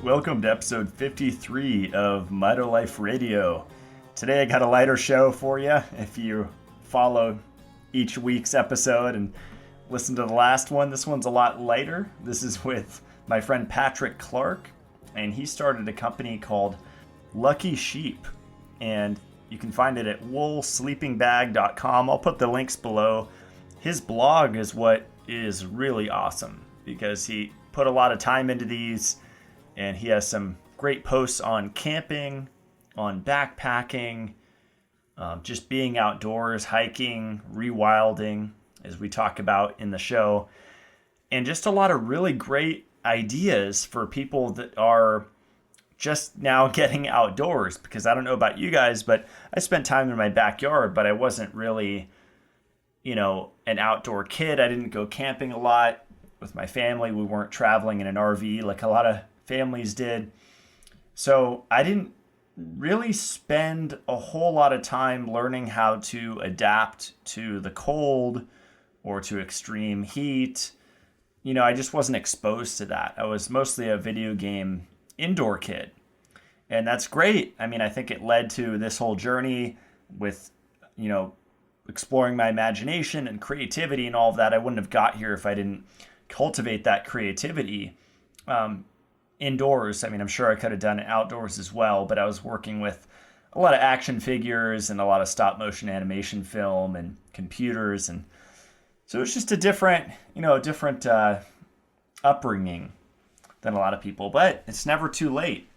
Welcome to episode 53 of Mitolife Radio. Today I got a lighter show for you. If you follow each week's episode and listen to the last one, this one's a lot lighter. This is with my friend Patrick Clark, and he started a company called Lucky Sheep, and you can find it at woolsleepingbag.com. I'll put the links below. His blog is what is really awesome because he put a lot of time into these, and he has some great posts on camping, on backpacking, just being outdoors, hiking, rewilding, as we talk about in the show, and just a lot of really great ideas for people that are just now getting outdoors. Because I don't know about you guys, but I spent time in my backyard, but I wasn't really, an outdoor kid. I didn't go camping a lot with my family. We weren't traveling in an RV like a lot of families did. So I didn't really spend a whole lot of time learning how to adapt to the cold or to extreme heat. I just wasn't exposed to that. I was mostly a video game indoor kid. And that's great. I think it led to this whole journey with, exploring my imagination and creativity and all of that. I wouldn't have got here if I didn't cultivate that creativity indoors. I'm sure I could have done it outdoors as well, but I was working with a lot of action figures and a lot of stop motion animation film and computers. And so it's just a different upbringing than a lot of people, but it's never too late.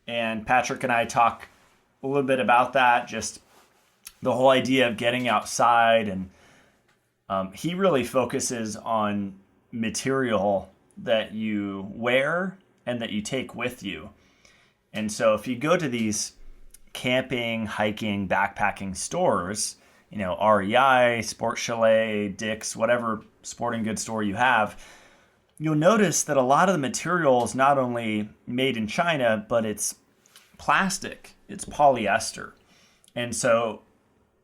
And Patrick and I talk a little bit about that, just the whole idea of getting outside. And he really focuses on material that you wear and that you take with you. And so if you go to these camping, hiking, backpacking stores, REI, Sport Chalet, Dick's, whatever sporting goods store you have, you'll notice that a lot of the material is not only made in China, but it's plastic, it's polyester. And so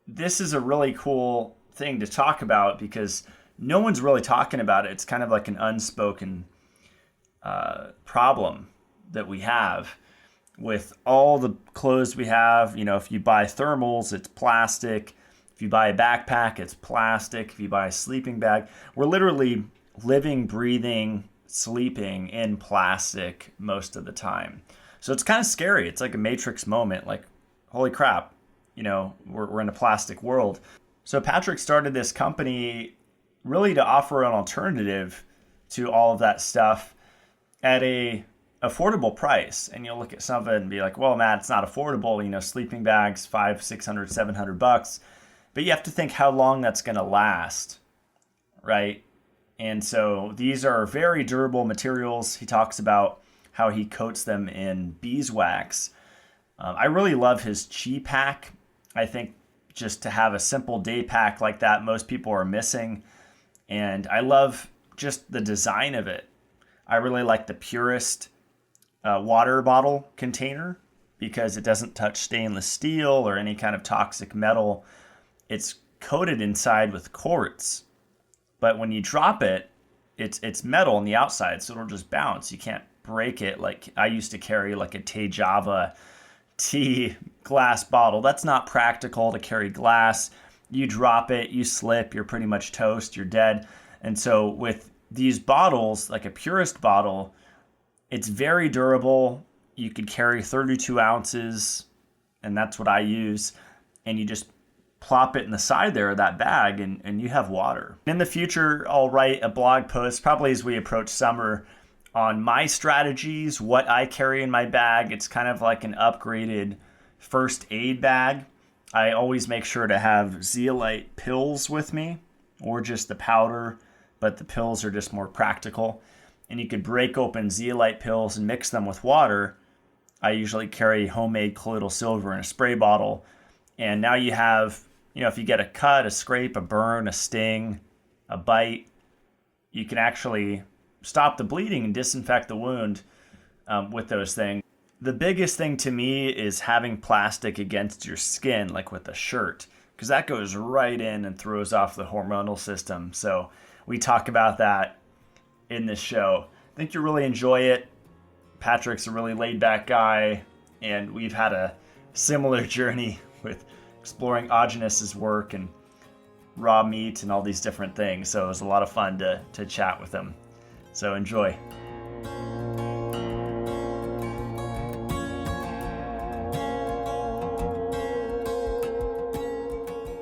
this is a really cool thing to talk about because no one's really talking about it. It's kind of like an unspoken problem that we have with all the clothes we have. If you buy thermals, it's plastic. If you buy a backpack, it's plastic. If you buy a sleeping bag, we're literally living, breathing, sleeping in plastic most of the time. So it's kind of scary. It's like a Matrix moment, like, holy crap, we're in a plastic world. So Patrick started this company really to offer an alternative to all of that stuff at a affordable price. And you'll look at some of it and be like, well, Matt, it's not affordable. Sleeping bags, $500, $600, $700. But you have to think how long that's going to last, right? And so these are very durable materials. He talks about how he coats them in beeswax. I really love his chi pack. I think just to have a simple day pack like that, most people are missing. And I love just the design of it. I really like the Purist water bottle container because it doesn't touch stainless steel or any kind of toxic metal. It's coated inside with quartz. But when you drop it, it's metal on the outside, so it'll just bounce. You can't break it like I used to carry like a Te-Java tea glass bottle. That's not practical to carry glass. You drop it, you slip, you're pretty much toast, you're dead. And so with these bottles, like a Purist bottle, it's very durable. You could carry 32 ounces, and that's what I use. And you just plop it in the side there of that bag and you have water. In the future, I'll write a blog post, probably as we approach summer, on my strategies, what I carry in my bag. It's kind of like an upgraded first aid bag. I always make sure to have zeolite pills with me, or just the powder, but the pills are just more practical. And you could break open zeolite pills and mix them with water. I usually carry homemade colloidal silver in a spray bottle. And now you have, if you get a cut, a scrape, a burn, a sting, a bite, you can actually stop the bleeding and disinfect the wound with those things. The biggest thing to me is having plastic against your skin, like with a shirt, because that goes right in and throws off the hormonal system. So we talk about that in this show. I think you'll really enjoy it. Patrick's a really laid back guy, and we've had a similar journey with exploring Agenus's work and raw meat and all these different things. So it was a lot of fun to chat with him. So enjoy.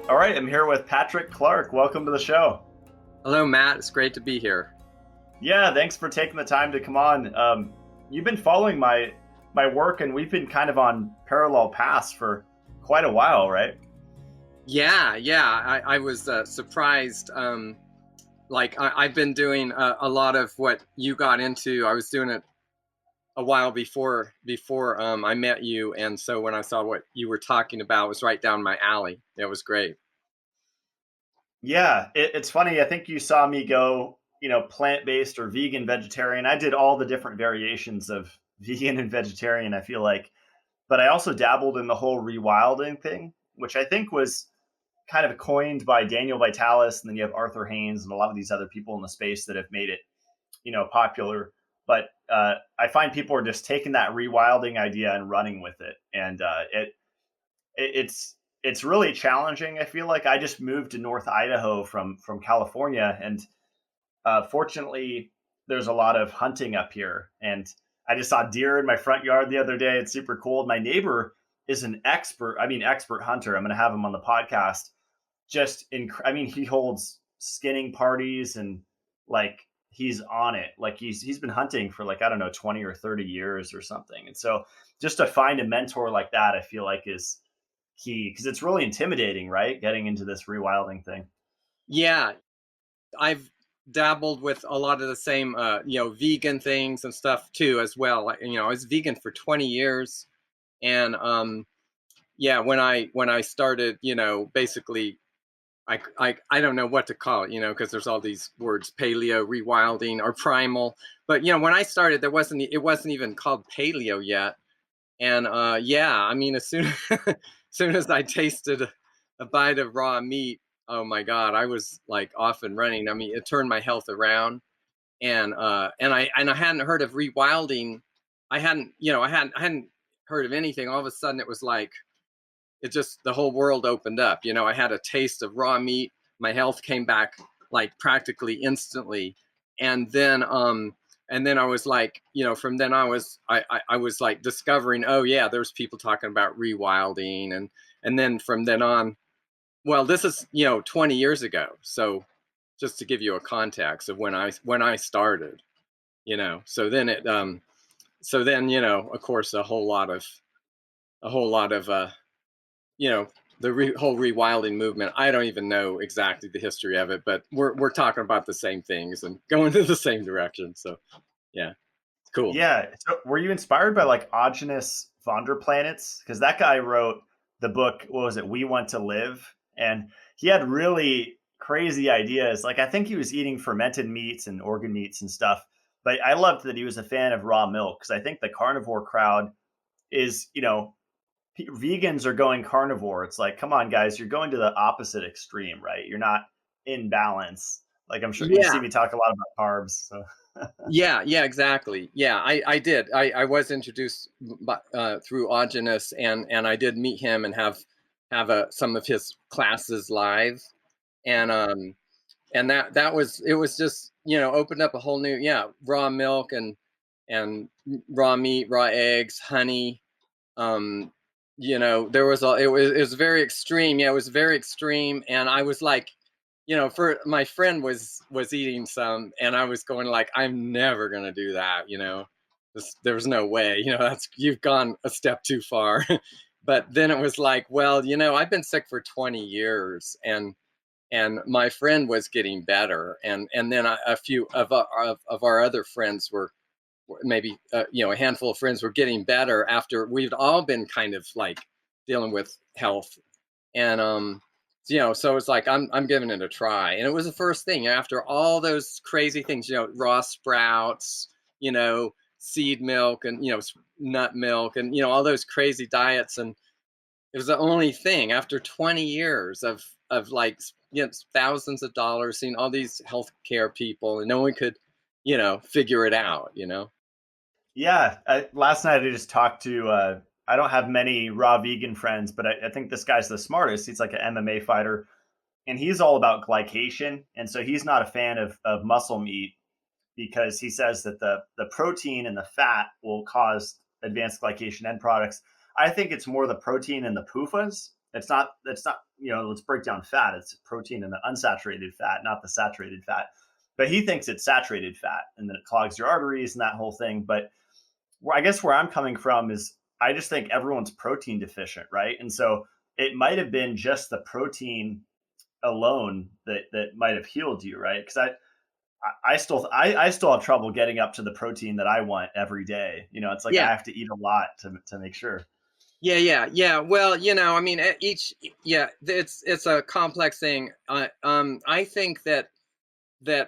All right, I'm here with Patrick Clark. Welcome to the show. Hello, Matt. It's great to be here. Yeah, thanks for taking the time to come on. You've been following my work, and we've been kind of on parallel paths for quite a while, right? Yeah. I was surprised. I've been doing a lot of what you got into. I was doing it a while before I met you, and so when I saw what you were talking about, it was right down my alley. It was great. Yeah, it's funny. I think you saw me go, plant-based or vegan, vegetarian. I did all the different variations of vegan and vegetarian, I feel like. But I also dabbled in the whole rewilding thing, which I think was kind of coined by Daniel Vitalis. And then you have Arthur Haynes and a lot of these other people in the space that have made it, popular. But I find people are just taking that rewilding idea and running with it. And it's really challenging. I feel like I just moved to North Idaho from California, and fortunately, there's a lot of hunting up here. And I just saw deer in my front yard the other day. It's super cool. My neighbor is an expert hunter. I'm going to have him on the podcast. He holds skinning parties and like he's on it. Like he's been hunting for 20 or 30 years or something. And so just to find a mentor like that, I feel like is key, because it's really intimidating, right? Getting into this rewilding thing. Yeah, I've dabbled with a lot of the same, vegan things and stuff too, as well. I was vegan for 20 years, and when I started, basically, I don't know what to call it, because there's all these words, paleo, rewilding, or primal. But when I started, it wasn't even called paleo yet. And as soon as soon as I tasted a bite of raw meat, oh my God, I was like off and running. I mean, it turned my health around, and I hadn't heard of rewilding. I hadn't heard of anything. All of a sudden, it was like the whole world opened up. I had a taste of raw meat. My health came back like practically instantly, and then I was like, from then on I was like discovering, oh yeah, there's people talking about rewilding, and then from then on, well, this is 20 years ago. So just to give you a context of when I started, so then of course a whole lot of whole rewilding movement. I don't even know exactly the history of it, but we're talking about the same things and going in the same direction. So yeah, cool. Yeah. So were you inspired by like Agenus Vonderplanitz? Because that guy wrote the book, what was it, We Want to Live? And he had really crazy ideas. Like I think he was eating fermented meats and organ meats and stuff. But I loved that he was a fan of raw milk, because I think the carnivore crowd is, vegans are going carnivore. It's like, come on, guys, you're going to the opposite extreme, right? You're not in balance. Like I'm sure you see me talk a lot about carbs. So. Yeah, exactly. Yeah, I did. I was introduced through Agenus, and I did meet him and have some of his classes live, and that was, it was just opened up a whole new raw milk and raw meat, raw eggs, honey. There was it was very extreme. Yeah, it was very extreme, and I was like, for my friend was eating some, and I was going like, I'm never gonna do that. There's no way. You've gone a step too far. But then it was like, well, I've been sick for 20 years, and my friend was getting better, and then a few of our other friends were maybe a handful of friends were getting better after we'd all been kind of like dealing with health, and so it's like I'm giving it a try, and it was the first thing after all those crazy things, raw sprouts, seed milk, and nut milk, and all those crazy diets, and it was the only thing after 20 years of like thousands of dollars, seeing all these healthcare people, and no one could figure it out. Yeah, last night I just talked to. I don't have many raw vegan friends, but I think this guy's the smartest. He's like an MMA fighter, and he's all about glycation, and so he's not a fan of muscle meat because he says that the protein and the fat will cause advanced glycation end products. I think it's more the protein and the PUFAs. It's not let's break down fat. It's protein and the unsaturated fat, not the saturated fat. But he thinks it's saturated fat and then it clogs your arteries and that whole thing. But I guess where I'm coming from is I just think everyone's protein deficient, right? And so it might have been just the protein alone that might have healed you, right? Because I still have trouble getting up to the protein that I want every day. It's like I Yeah. have to eat a lot to make sure. Yeah. Well, I mean, it's a complex thing. I think that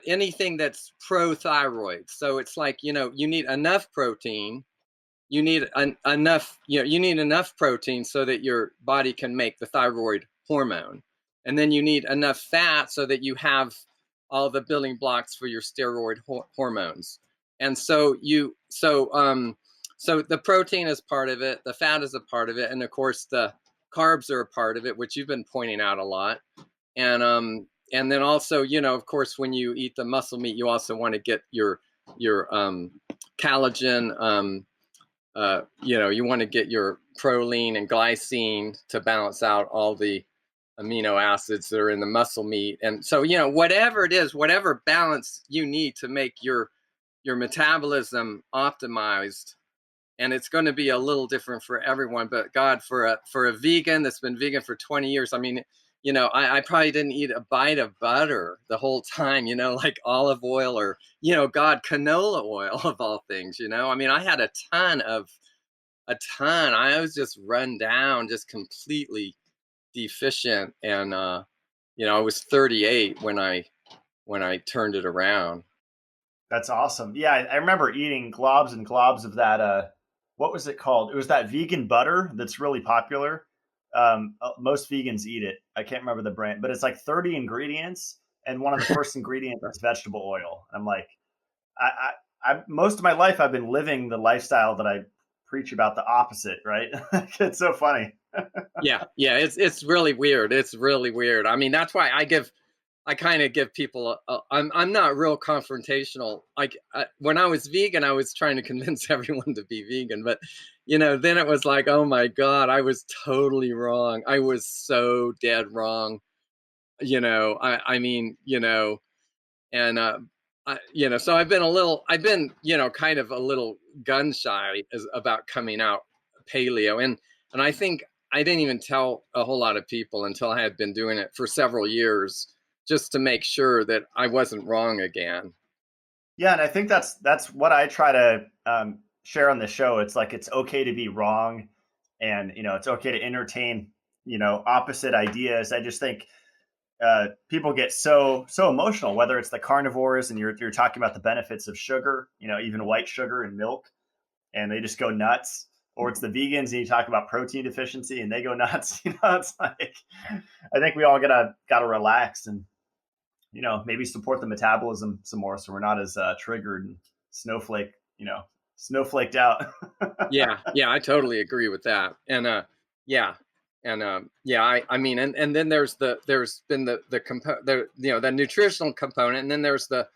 anything that's pro-thyroid, so it's like, you need enough protein. You need enough, you need enough protein so that your body can make the thyroid hormone, and then you need enough fat so that you have all the building blocks for your steroid hormones. And so the protein is part of it, the fat is a part of it, and of course the carbs are a part of it, which you've been pointing out a lot. And then also, of course, when you eat the muscle meat, you also want to get your collagen. You want to get your proline and glycine to balance out all the amino acids that are in the muscle meat. And so, whatever it is, whatever balance you need to make your metabolism optimized, and it's going to be a little different for everyone. But God, for a vegan that's been vegan for 20 years, I mean, I probably didn't eat a bite of butter the whole time, like olive oil or, God, canola oil of all things, I mean, I had a ton. I was just run down, just completely deficient. And, I was 38 when I turned it around. That's awesome. Yeah, I remember eating globs and globs of that. What was it called? It was that vegan butter that's really popular. Most vegans eat it. I can't remember the brand, but it's like 30 ingredients, and one of the first ingredients is vegetable oil. I'm like, most of my life I've been living the lifestyle that I preach about the opposite, right? It's so funny. Yeah, it's really weird. It's really weird. I mean, that's why I kind of give people I'm not real confrontational. Like when I was vegan, I was trying to convince everyone to be vegan, but then it was like, oh my God, I was totally wrong. I was so dead wrong. I mean, and so I've been kind of a little gun shy about coming out paleo, and I think I didn't even tell a whole lot of people until I had been doing it for several years, just to make sure that I wasn't wrong again. Yeah, and I think that's what I try to share on the show. It's like it's okay to be wrong, and it's okay to entertain opposite ideas. I just think people get so emotional, whether it's the carnivores and you're talking about the benefits of sugar, even white sugar and milk, and they just go nuts, or it's the vegans and you talk about protein deficiency and they go nuts. It's like I think we all gotta relax and maybe support the metabolism some more so we're not as triggered and snowflake, snowflaked out. Yeah, I totally agree with that. And yeah. And yeah, I mean, and then there's been the nutritional component, and then there's the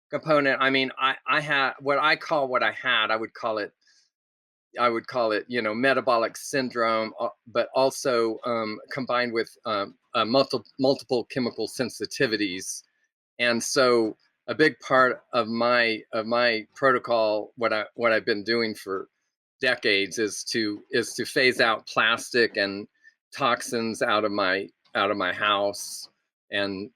component. I mean, I had what I had, metabolic syndrome, but also combined with multiple chemical sensitivities. And so a big part of my protocol, what I've been doing for decades, is to phase out plastic and toxins out of my house and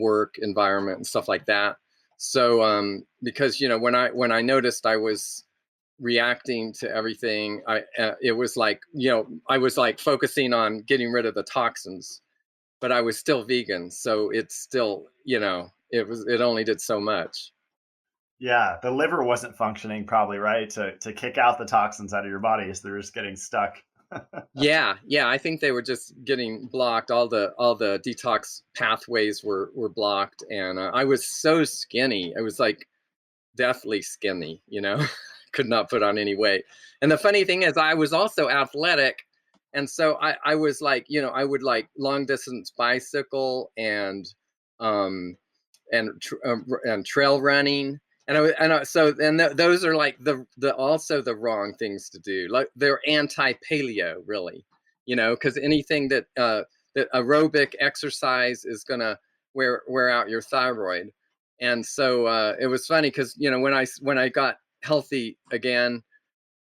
work environment and stuff like that. So because when I noticed I was reacting to everything, it was like, I was like focusing on getting rid of the toxins, but I was still vegan, so it's still, it only did so much. Yeah, the liver wasn't functioning probably, right, to kick out the toxins out of your body, so they're just getting stuck. Yeah, I think they were just getting blocked. All the detox pathways were blocked, and I was so skinny. I was like deathly skinny, could not put on any weight. And the funny thing is, I was also athletic, and so I was like, I would like long distance bicycle um, and trail running. Those are like the also the wrong things to do. Like they're anti-paleo, really, because anything that aerobic exercise is gonna wear out your thyroid. And so it was funny because when I got healthy again,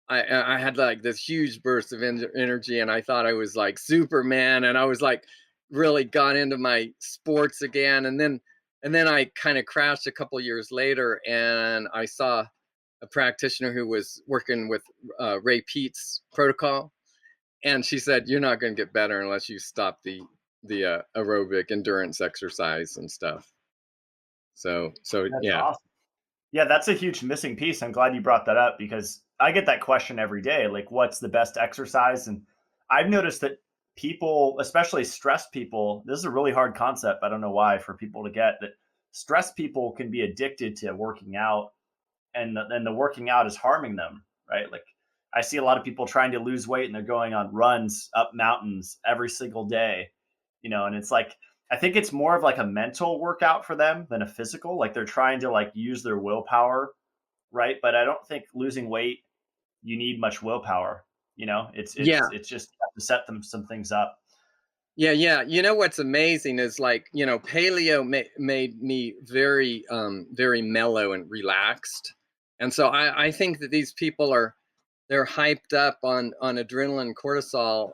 I had like this huge burst of energy, and I thought I was like Superman, and I was like really got into my sports again, and then I kind of crashed a couple years later, and I saw a practitioner who was working with Ray Peat's protocol, and she said, "You're not going to get better unless you stop the aerobic endurance exercise and stuff." So That's yeah. awesome. Yeah, that's a huge missing piece. I'm glad you brought that up because I get that question every day, like what's the best exercise? And I've noticed that people, especially stressed people, this is a really hard concept. I don't know why for people to get that stressed people can be addicted to working out, and the working out is harming them, right? Like I see a lot of people trying to lose weight and they're going on runs up mountains every single day, and it's like I think it's more of like a mental workout for them than a physical. Like they're trying to like use their willpower, right? But I don't think losing weight you need much willpower. It's Yeah. it's just you have to set them some things up. Yeah. What's amazing is like, paleo made me very, very mellow and relaxed. And so I think that these people they're hyped up on adrenaline and cortisol.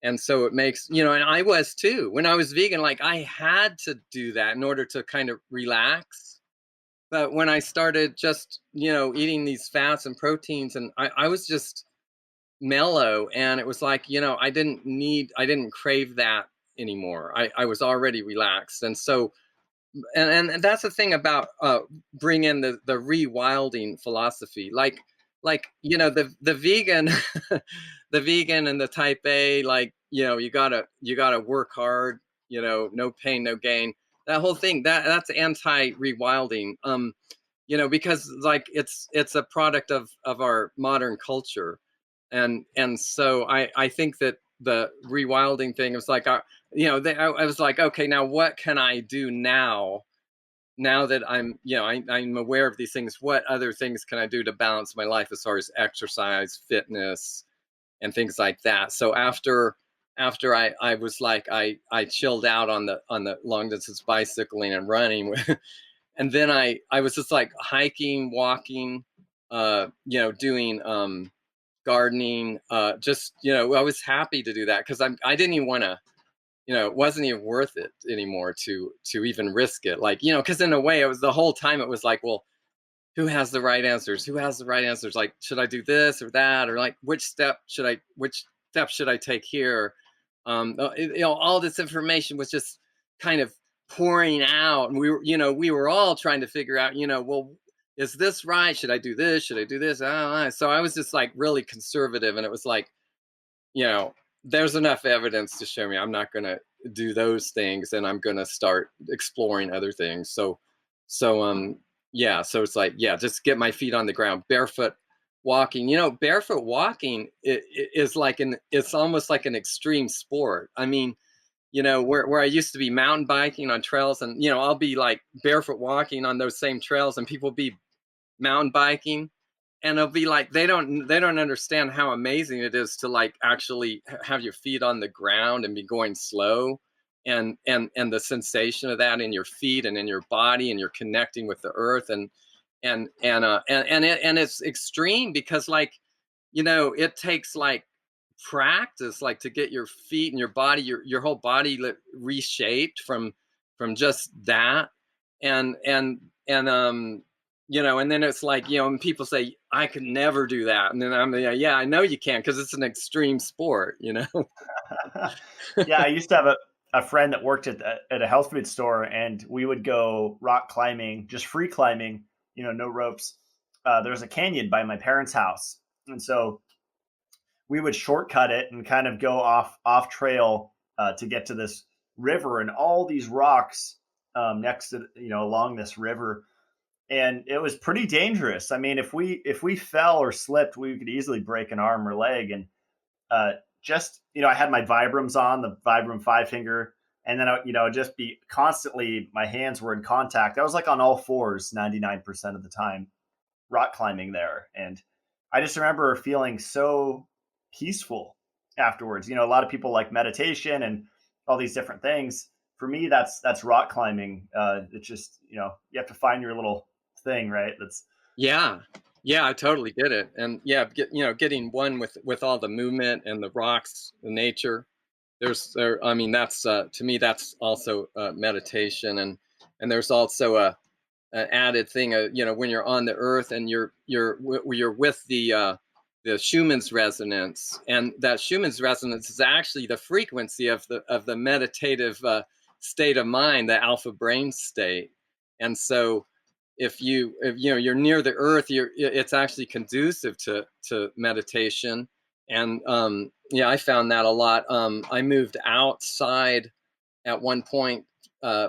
And so it makes, and I was too. When I was vegan, like I had to do that in order to kind of relax. But when I started just, eating these fats and proteins, and I was just mellow, and it was like, I didn't crave that anymore. I was already relaxed. And so and that's the thing about bring in the rewilding philosophy, like the vegan the vegan and the type A, like you gotta work hard, no pain no gain, that whole thing, that's anti rewilding, because like it's a product of our modern culture. And so I think that the rewilding thing was like, I was like, okay, now what can I do now that I'm aware of these things? What other things can I do to balance my life as far as exercise, fitness, and things like that? So after I was like, I chilled out on the long distance bicycling and running, and then I was just like hiking, walking, doing gardening, just I was happy to do that because I didn't even want to, it wasn't even worth it anymore to even risk it, like, because in a way it was, the whole time it was like, well, who has the right answers, like, should I do this or that, or like which step should I take here? All this information was just kind of pouring out, and we were all trying to figure out, well, is this right, should I do this, should I do this? So I was just like really conservative, and it was like, you know, there's enough evidence to show me I'm not going to do those things, and I'm going to start exploring other things. So yeah, so it's like, yeah, just get my feet on the ground, barefoot walking. Barefoot walking is like it's almost like an extreme sport. I mean, where I used to be mountain biking on trails, and I'll be like barefoot walking on those same trails, and people be mountain biking, and it'll be like they don't understand how amazing it is to like actually have your feet on the ground and be going slow, and the sensation of that in your feet and in your body, and you're connecting with the earth, and it's extreme because, like, it takes like practice, like, to get your feet and your body, your whole body reshaped from just that. And then it's like, and people say I could never do that, and then I'm like, yeah, I know you can, because it's an extreme sport. Yeah, I used to have a friend that worked at a health food store, and we would go rock climbing, just free climbing, no ropes. There's a canyon by my parents' house, and so we would shortcut it and kind of go off trail to get to this river, and all these rocks next to along this river. and it was pretty dangerous. I mean, if we fell or slipped, we could easily break an arm or leg. And uh, just I had my Vibrams on, the Vibram 5 finger, and then just be constantly, my hands were in contact. I was like on all fours 99% of the time rock climbing there, and I just remember feeling so peaceful afterwards. A lot of people like meditation and all these different things. For me, that's rock climbing. It's just you have to find your little thing, right? That's Yeah. Yeah, I totally get it. And yeah, getting one with all the movement and the rocks, the nature. I mean, that's to me, that's also meditation. And there's also an added thing, when you're on the earth and you're with the Schumann's resonance, and that Schumann's resonance is actually the frequency of the meditative state of mind, the alpha brain state. And so if you're near the earth, it's actually conducive to meditation. And yeah, I found that a lot. I moved outside at one point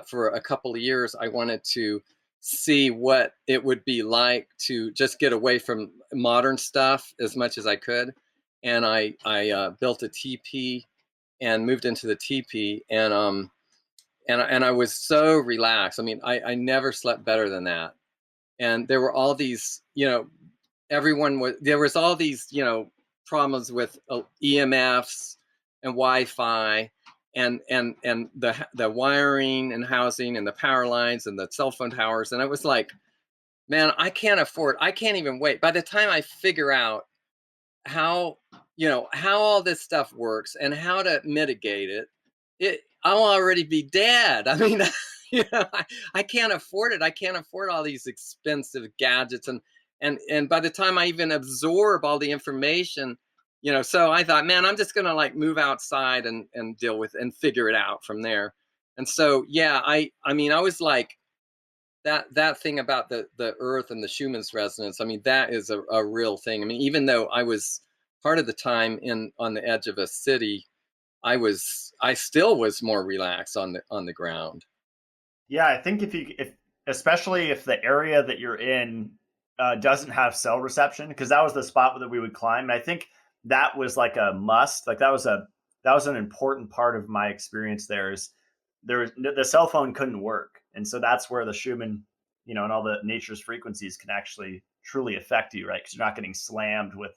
for a couple of years. I wanted to see what it would be like to just get away from modern stuff as much as I could. And I built a teepee and moved into the teepee, and I was so relaxed. I mean, I never slept better than that. And there were all these, there was all these, problems with EMFs and Wi-Fi and the wiring and housing and the power lines and the cell phone towers. And I was like, man, I can't even wait. By the time I figure out how, how all this stuff works and how to mitigate I'll already be dead. I mean, I can't afford it. I can't afford all these expensive gadgets. And by the time I even absorb all the information, so I thought, man, I'm just going to like move outside and deal with and figure it out from there. And so, yeah, I mean, I was like, that thing about the earth and the Schumann's resonance. I mean, that is a real thing. I mean, even though I was part of the time on the edge of a city, I still was more relaxed on the ground. Yeah, I think if especially if the area that you're in doesn't have cell reception, because that was the spot that we would climb. And I think that was like a must. Like that was an important part of my experience there. Is the cell phone couldn't work, and so that's where the Schumann, and all the nature's frequencies can actually truly affect you, right? Because you're not getting slammed with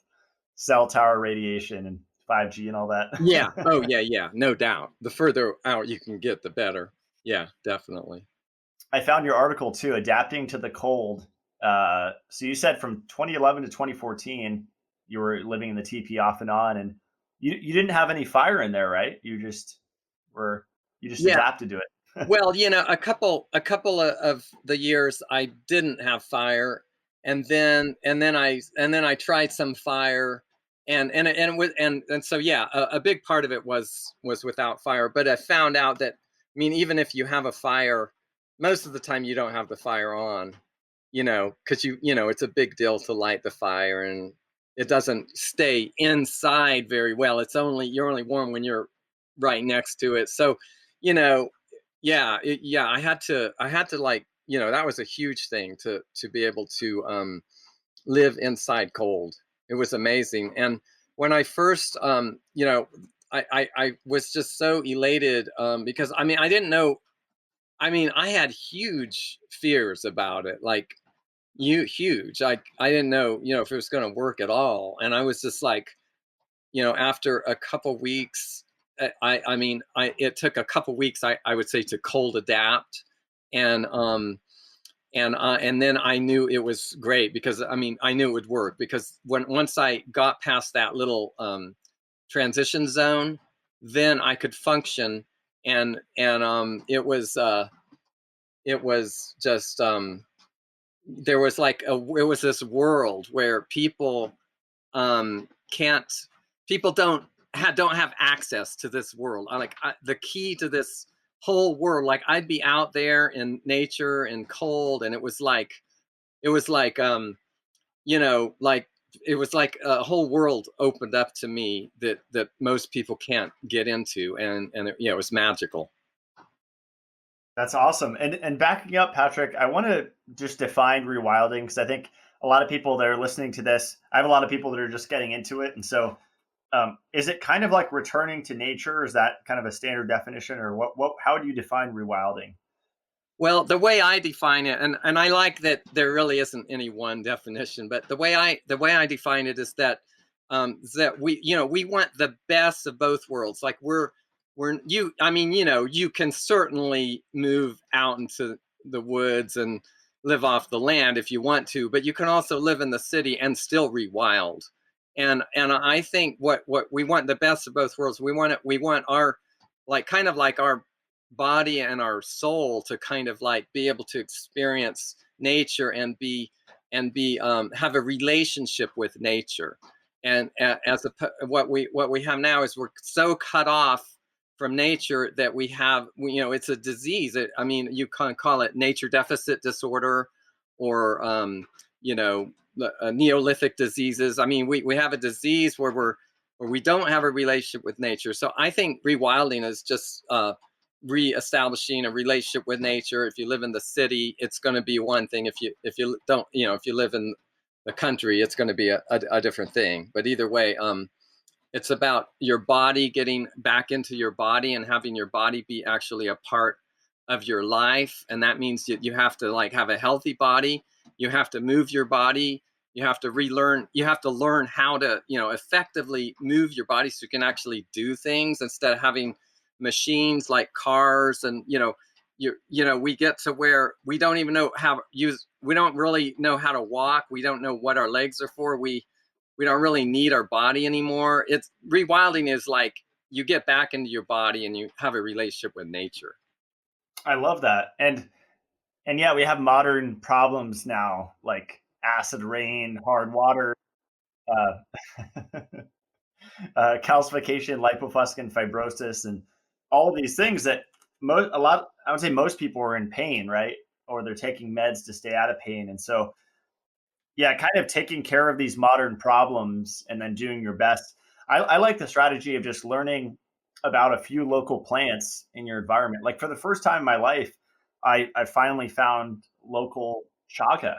cell tower radiation and 5G and all that. Yeah. Oh, yeah, yeah. No doubt. The further out you can get, the better. Yeah, definitely. I found your article too, adapting to the cold. So you said from 2011 to 2014, you were living in the TP off and on, and you didn't have any fire in there, right? Were you just Yeah. adapted to it. Well, a couple of the years I didn't have fire, and then I tried some fire, and so yeah, a big part of it was without fire. But I found out that, I mean, even if you have a fire, most of the time you don't have the fire on, because it's a big deal to light the fire, and it doesn't stay inside very well. You're only warm when you're right next to it. So, you know, yeah, yeah, I had to like, that was a huge thing to be able to live inside cold. It was amazing. And when I first, I was just so elated, because I mean, I didn't know. I mean, I had huge fears about it, like huge. I didn't know, if it was going to work at all. And I was just like, after a couple weeks, I mean, it took a couple weeks, I would say, to cold adapt. And and then I knew it was great, because I mean, I knew it would work, because once I got past that little transition zone, then I could function. And it was just there was like it was this world where can't people don't have access to this world. The key to this whole world, like I'd be out there in nature and cold, and it was like like it was like a whole world opened up to me that most people can't get into, and it was magical. That's awesome. And backing up, Patrick, I want to just define rewilding because I think a lot of people that are listening to this, I have a lot of people that are just getting into it. And so, is it kind of like returning to nature? Is that kind of a standard definition, or how do you define rewilding? Well, the way I define it, and I like that there really isn't any one definition, but the way I define it is that we want the best of both worlds. Like we're you I mean, you can certainly move out into the woods and live off the land if you want to, but you can also live in the city and still rewild. And I think what we want, the best of both worlds. We want our, like, kind of like our body and our soul to kind of like be able to experience nature and be have a relationship with nature. And as what we have now is we're so cut off from nature that it's a disease. I mean, you can call it nature deficit disorder, or you know Neolithic diseases. I mean, we have a disease where we don't have a relationship with nature. So I think rewilding is just reestablishing a relationship with nature. If you live in the city, it's going to be one thing. If you don't, if you live in the country, it's going to be a different thing. But either way, it's about your body, getting back into your body and having your body be actually a part of your life. And that means you have to like have a healthy body. You have to move your body. You have to relearn. You have to learn how to, effectively move your body so you can actually do things instead of having machines like cars. And we get to where we don't even know how use. We don't really know how to walk. We don't know what our legs are for. We don't really need our body anymore. It's rewilding is like you get back into your body and you have a relationship with nature. I love that. And yeah, we have modern problems now like acid rain, hard water, uh, calcification, lipofuscin fibrosis, and all of these things that I would say most people are in pain, right? Or they're taking meds to stay out of pain. And so, yeah, kind of taking care of these modern problems and then doing your best. I like the strategy of just learning about a few local plants in your environment. Like for the first time in my life, I finally found local chaga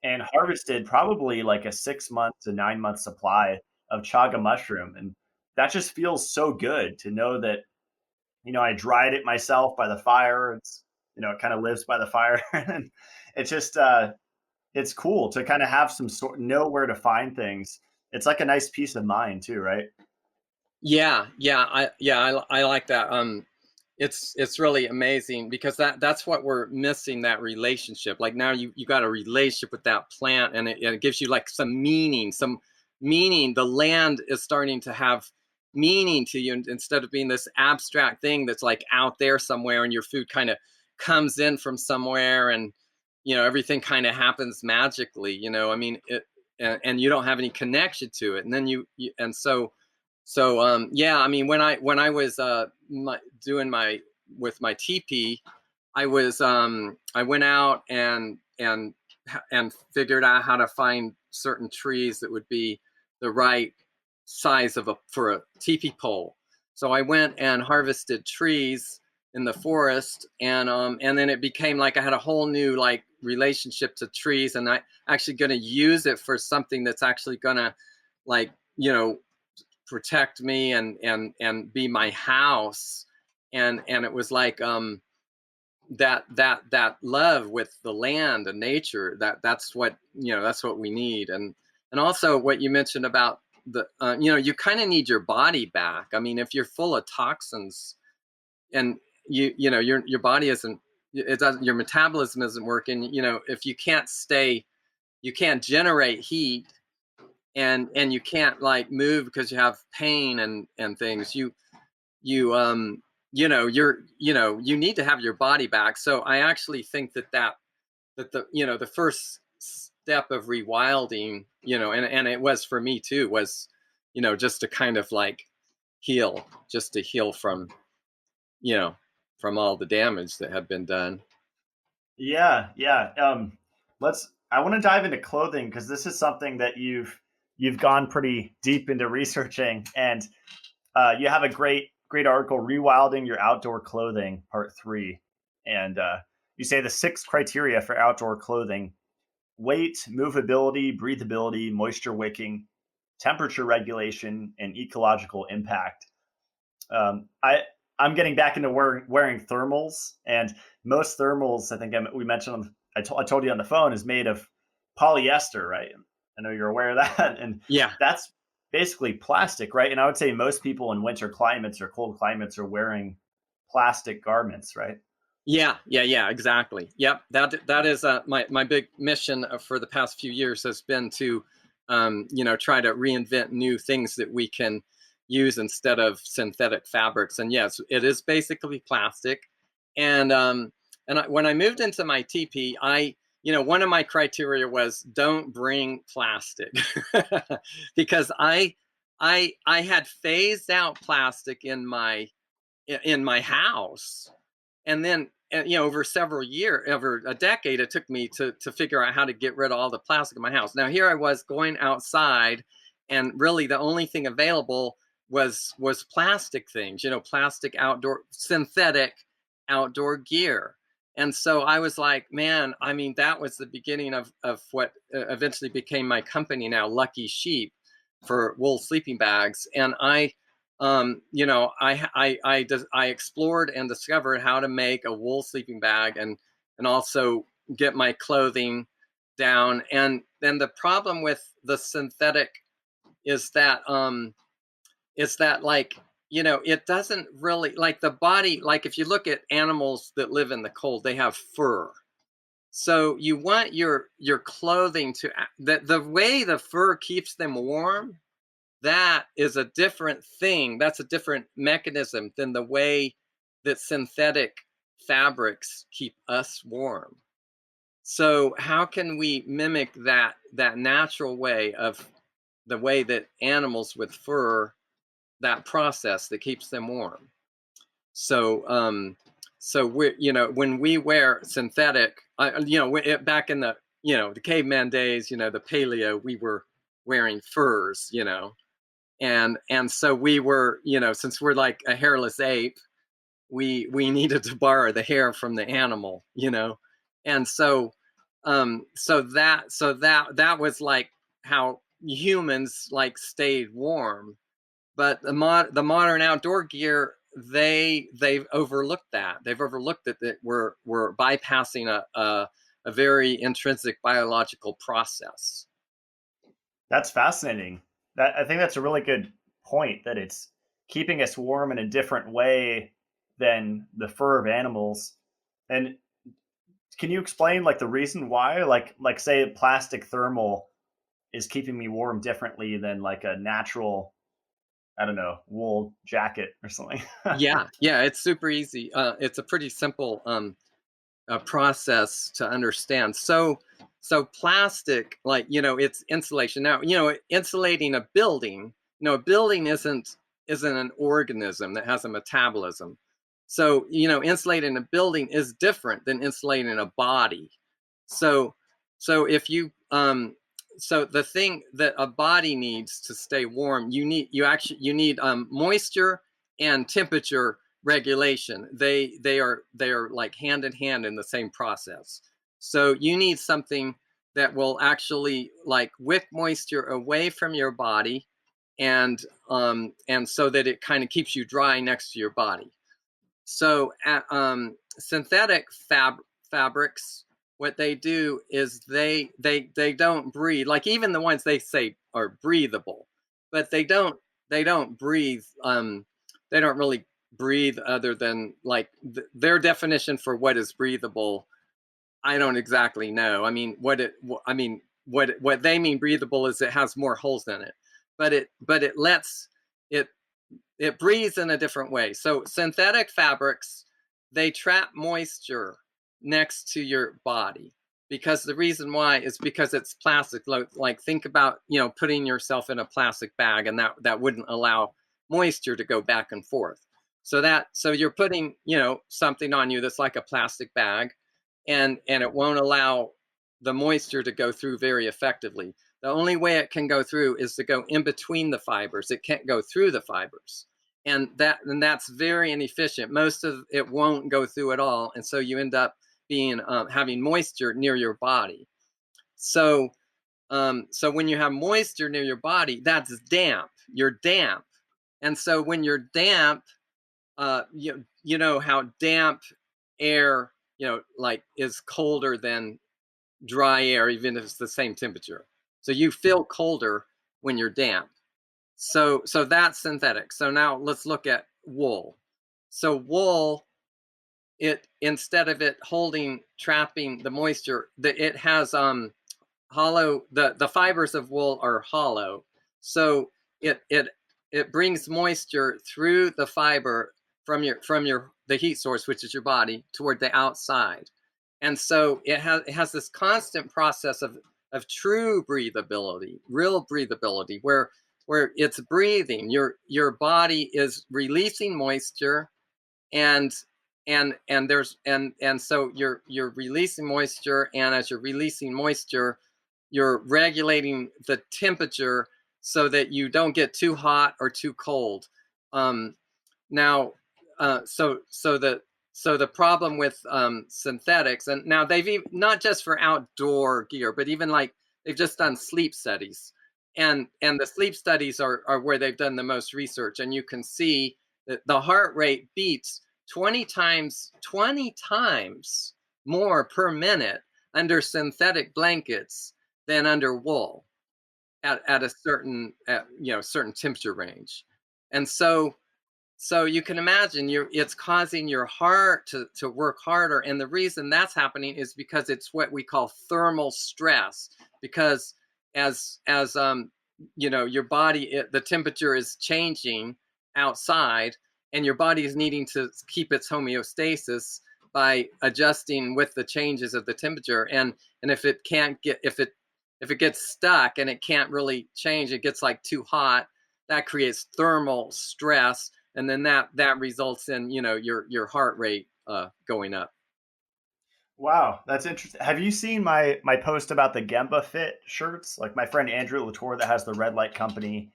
and harvested probably like a 6 month to 9 month supply of chaga mushroom. And that just feels so good to know that, I dried it myself by the fire. It kind of lives by the fire. And it's just, it's cool to kind of have some sort, know where to find things. It's like a nice peace of mind too, right? Yeah, I like that. It's really amazing because that's what we're missing, that relationship. Like now you got a relationship with that plant, and it gives you like some meaning. The land is starting to have meaning to you instead of being this abstract thing that's like out there somewhere, and your food kind of comes in from somewhere, and everything kind of happens magically. I mean it, and you don't have any connection to it, and then you and yeah, I mean, when I was doing my with my TP, I went out and figured out how to find certain trees that would be the right size for a TP pole. So I went and harvested trees in the forest, and then it became like I had a whole new like relationship to trees, and I actually going to use it for something that's actually going to, like, protect me and be my house. And it was like that love with the land and nature, that's what we need. And also what you mentioned about the you kind of need your body back. I mean, if you're full of toxins and your body isn't, it doesn't, your metabolism isn't working, if you can't generate heat, and you can't like move because you have pain and things, you need to have your body back. So I actually think that the first step of rewilding, and it was for me too, was just to kind of like heal from you know from all the damage that had been done. Yeah, yeah. I want to dive into clothing because this is something that you've gone pretty deep into researching, and you have a great article, "Rewilding Your Outdoor Clothing," Part 3. And you say the 6 criteria for outdoor clothing: weight, movability, breathability, moisture wicking, temperature regulation, and ecological impact. Um, I I'm getting back into wearing thermals, and most thermals, I think we mentioned, I told you on the phone, is made of polyester, right? I know you're aware of that, and Yeah. that's basically plastic, right? And I would say most people in winter climates or cold climates are wearing plastic garments, right? Yeah, exactly. Yep, that is my big mission for the past few years has been to, try to reinvent new things that we can use instead of synthetic fabrics. And yes, it is basically plastic. And when I moved into my teepee, one of my criteria was don't bring plastic, because I had phased out plastic in my house. And then over several years, over a decade, it took me to figure out how to get rid of all the plastic in my house. Now here I was going outside, and really the only thing available was plastic things, plastic outdoor synthetic outdoor gear. And so I was like, man, I mean, that was the beginning of what eventually became my company now, Lucky Sheep, for wool sleeping bags. And I explored and discovered how to make a wool sleeping bag, and also get my clothing down. And then the problem with the synthetic is that like, it doesn't really, like, the body, like if you look at animals that live in the cold, they have fur. So you want your clothing to, the way the fur keeps them warm, that is a different thing. That's a different mechanism than the way that synthetic fabrics keep us warm. So how can we mimic that natural way of the way that animals with fur, that process that keeps them warm? So we, when we wear synthetic, back in the, the caveman days, the paleo, we were wearing furs, and so we were, since we're like a hairless ape, we needed to borrow the hair from the animal, and so that was like how humans like stayed warm. But the modern outdoor gear, they've overlooked that. They've overlooked that we're bypassing a very intrinsic biological process. That's fascinating. I think that's a really good point, that it's keeping us warm in a different way than the fur of animals. And can you explain like the reason why? Like say a plastic thermal is keeping me warm differently than like a natural, I don't know, wool jacket or something. Yeah, it's super easy. It's a pretty simple process to understand. So plastic, like, it's insulation. Now, insulating a building, a building isn't an organism that has a metabolism. So, insulating a building is different than insulating a body. So if you so the thing that a body needs to stay warm, you need moisture and temperature regulation. They are like hand in hand in the same process. So you need something that will actually like wick moisture away from your body, and so that it kind of keeps you dry next to your body. So synthetic fabrics, what they do is they don't breathe. Like even the ones they say are breathable, but they don't breathe. They don't really breathe, other than like their definition for what is breathable. I don't exactly know. I mean, what they mean breathable is it has more holes in it, but it lets it it breathes in a different way. So synthetic fabrics, they trap moisture next to your body, because the reason why is because it's plastic. Like think about, putting yourself in a plastic bag, and that wouldn't allow moisture to go back and forth. So you're putting, something on you that's like a plastic bag, and it won't allow the moisture to go through very effectively. The only way it can go through is to go in between the fibers. It can't go through the fibers. and that's very inefficient. Most of it won't go through at all, and so you end up being having moisture near your body. So so when you have moisture near your body, that's damp. You're damp, and so when you're damp, you know how damp air, like is colder than dry air, even if it's the same temperature. So you feel colder when you're damp. So that's synthetic. So now let's look at wool. So wool, it, instead of it holding, trapping the moisture, it has hollow, the fibers of wool are hollow. So it brings moisture through the fiber from the heat source, which is your body, toward the outside. And so it has this constant process of true breathability, real breathability, where it's breathing. Your body is releasing moisture, and so you're releasing moisture, and as you're releasing moisture, you're regulating the temperature so that you don't get too hot or too cold. Now, so the problem with synthetics, and now they've not just for outdoor gear, but even like they've just done sleep studies, and the sleep studies are where they've done the most research, and you can see that the heart rate beats 20 times more per minute under synthetic blankets than under wool at a certain certain temperature range. And so you can imagine it's causing your heart to work harder. And the reason that's happening is because it's what we call thermal stress. Because as your body, the temperature is changing outside, and your body is needing to keep its homeostasis by adjusting with the changes of the temperature. And if it can't get, if it gets stuck and it can't really change, it gets like too hot, that creates thermal stress, and then that results in your heart rate going up. Wow, that's interesting. Have you seen my post about the Gemba Fit shirts? Like my friend Andrew Latour that has the Red Light Company.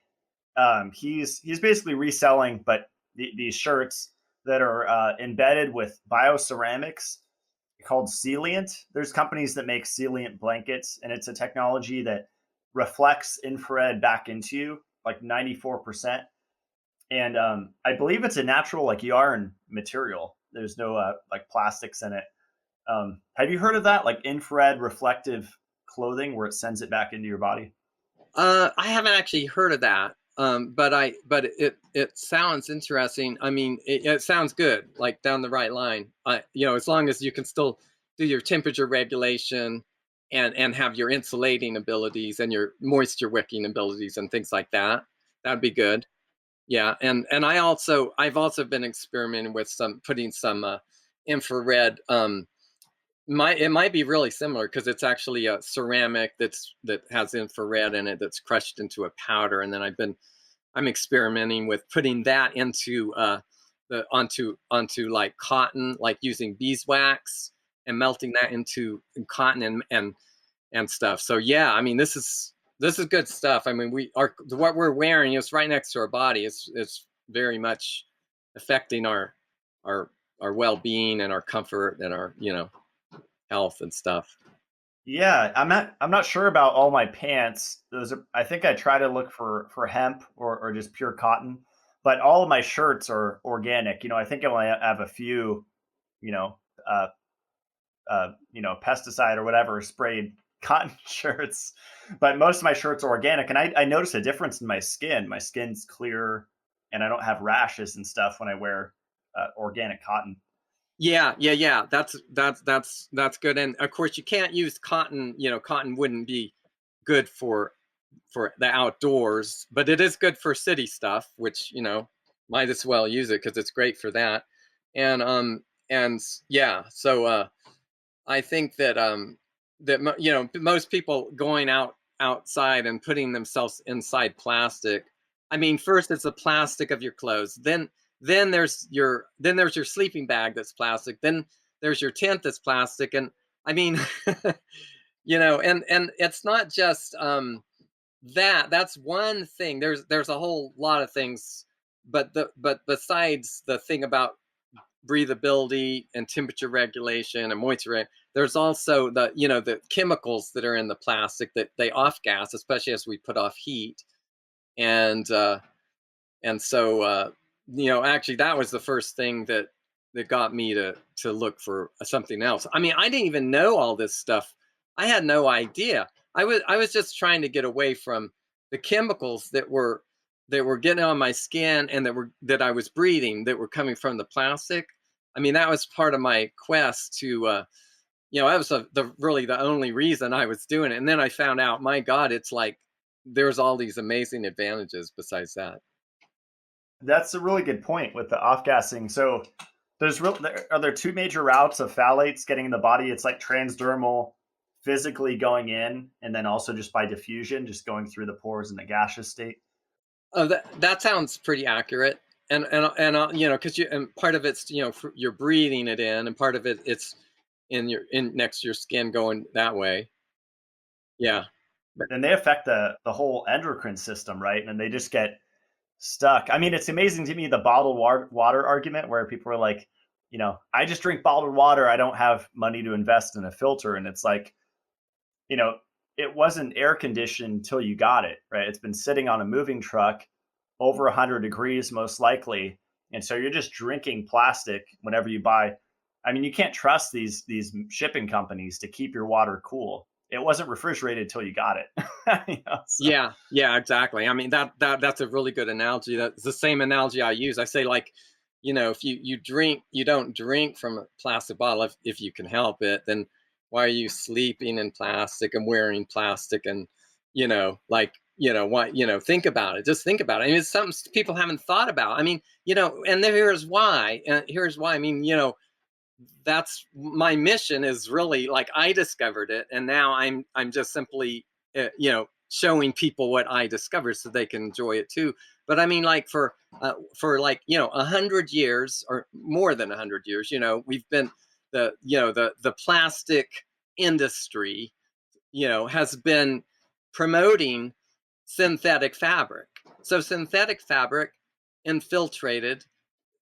He's basically reselling, but these shirts that are embedded with bioceramics called Sealant. There's companies that make Sealant blankets, and it's a technology that reflects infrared back into you, like 94%. And I believe it's a natural, like yarn material. There's no like plastics in it. Have you heard of that, like infrared reflective clothing, where it sends it back into your body? I haven't actually heard of that, but it sounds interesting. I mean, it sounds good, like down the right line. As long as you can still do your temperature regulation and have your insulating abilities and your moisture wicking abilities and things like that, that'd be good. Yeah, and I've also been experimenting with putting some infrared. It might be really similar because it's actually a ceramic that has infrared in it that's crushed into a powder, and then I'm experimenting with putting that into onto like cotton, like using beeswax and melting that into cotton and stuff. So yeah, I mean this is good stuff. I mean what we're wearing is right next to our body. It's very much affecting our well-being and our comfort and our health and stuff. Yeah, I'm not sure about all my pants. I think I try to look for hemp or just pure cotton, but all of my shirts are organic. I think I only have a few, you know, uh, pesticide or whatever sprayed cotton shirts, but most of my shirts are organic. And I noticed a difference in my skin. My skin's clear, and I don't have rashes and stuff when I wear organic cotton. Yeah. That's good. And of course, you can't use cotton. Cotton wouldn't be good for the outdoors, but it is good for city stuff, which might as well use it because it's great for that. And yeah, so I think that most people going outside and putting themselves inside plastic. I mean, first it's the plastic of your clothes, then there's your sleeping bag that's plastic, then there's your tent that's plastic, and I mean, and it's not just that's one thing. There's a whole lot of things but besides the thing about breathability and temperature regulation and moisture, there's also the chemicals that are in the plastic that they off gas, especially as we put off heat. And uh and so actually that was the first thing that got me to look for something else. I mean, I didn't even know all this stuff. I had no idea. I was just trying to get away from the chemicals that were getting on my skin and that I was breathing, that were coming from the plastic. I mean, that was part of my quest to that was really the only reason I was doing it. And then I found out, my God, it's like there's all these amazing advantages besides that. That's a really good point with the off gassing. So are there two major routes of phthalates getting in the body? It's like transdermal, physically going in, and then also just by diffusion, just going through the pores in a gaseous state. Oh, that sounds pretty accurate. And because and part of it's you're breathing it in, and part of it's in next to your skin going that way. Yeah. And they affect the whole endocrine system, right? And they just get stuck. I mean, it's amazing to me the bottled water argument, where people are like, I just drink bottled water. I don't have money to invest in a filter. And it's like, it wasn't air conditioned until you got it, right? It's been sitting on a moving truck over 100 degrees, most likely. And so you're just drinking plastic whenever you buy. I mean, you can't trust these shipping companies to keep your water cool. It wasn't refrigerated until you got it. So. Yeah, exactly. I mean, that's a really good analogy. That's the same analogy I use. I say, like, if you don't drink from a plastic bottle if you can help it, then why are you sleeping in plastic and wearing plastic? And think about it. Just think about it. I mean, it's something people haven't thought about. I mean, and here's why. I mean, that's my mission, is really, like, I discovered it, and now I'm just simply showing people what I discovered so they can enjoy it too. But I mean, like, for 100 years, or more than 100 years, we've been the plastic industry has been promoting synthetic fabric. So synthetic fabric infiltrated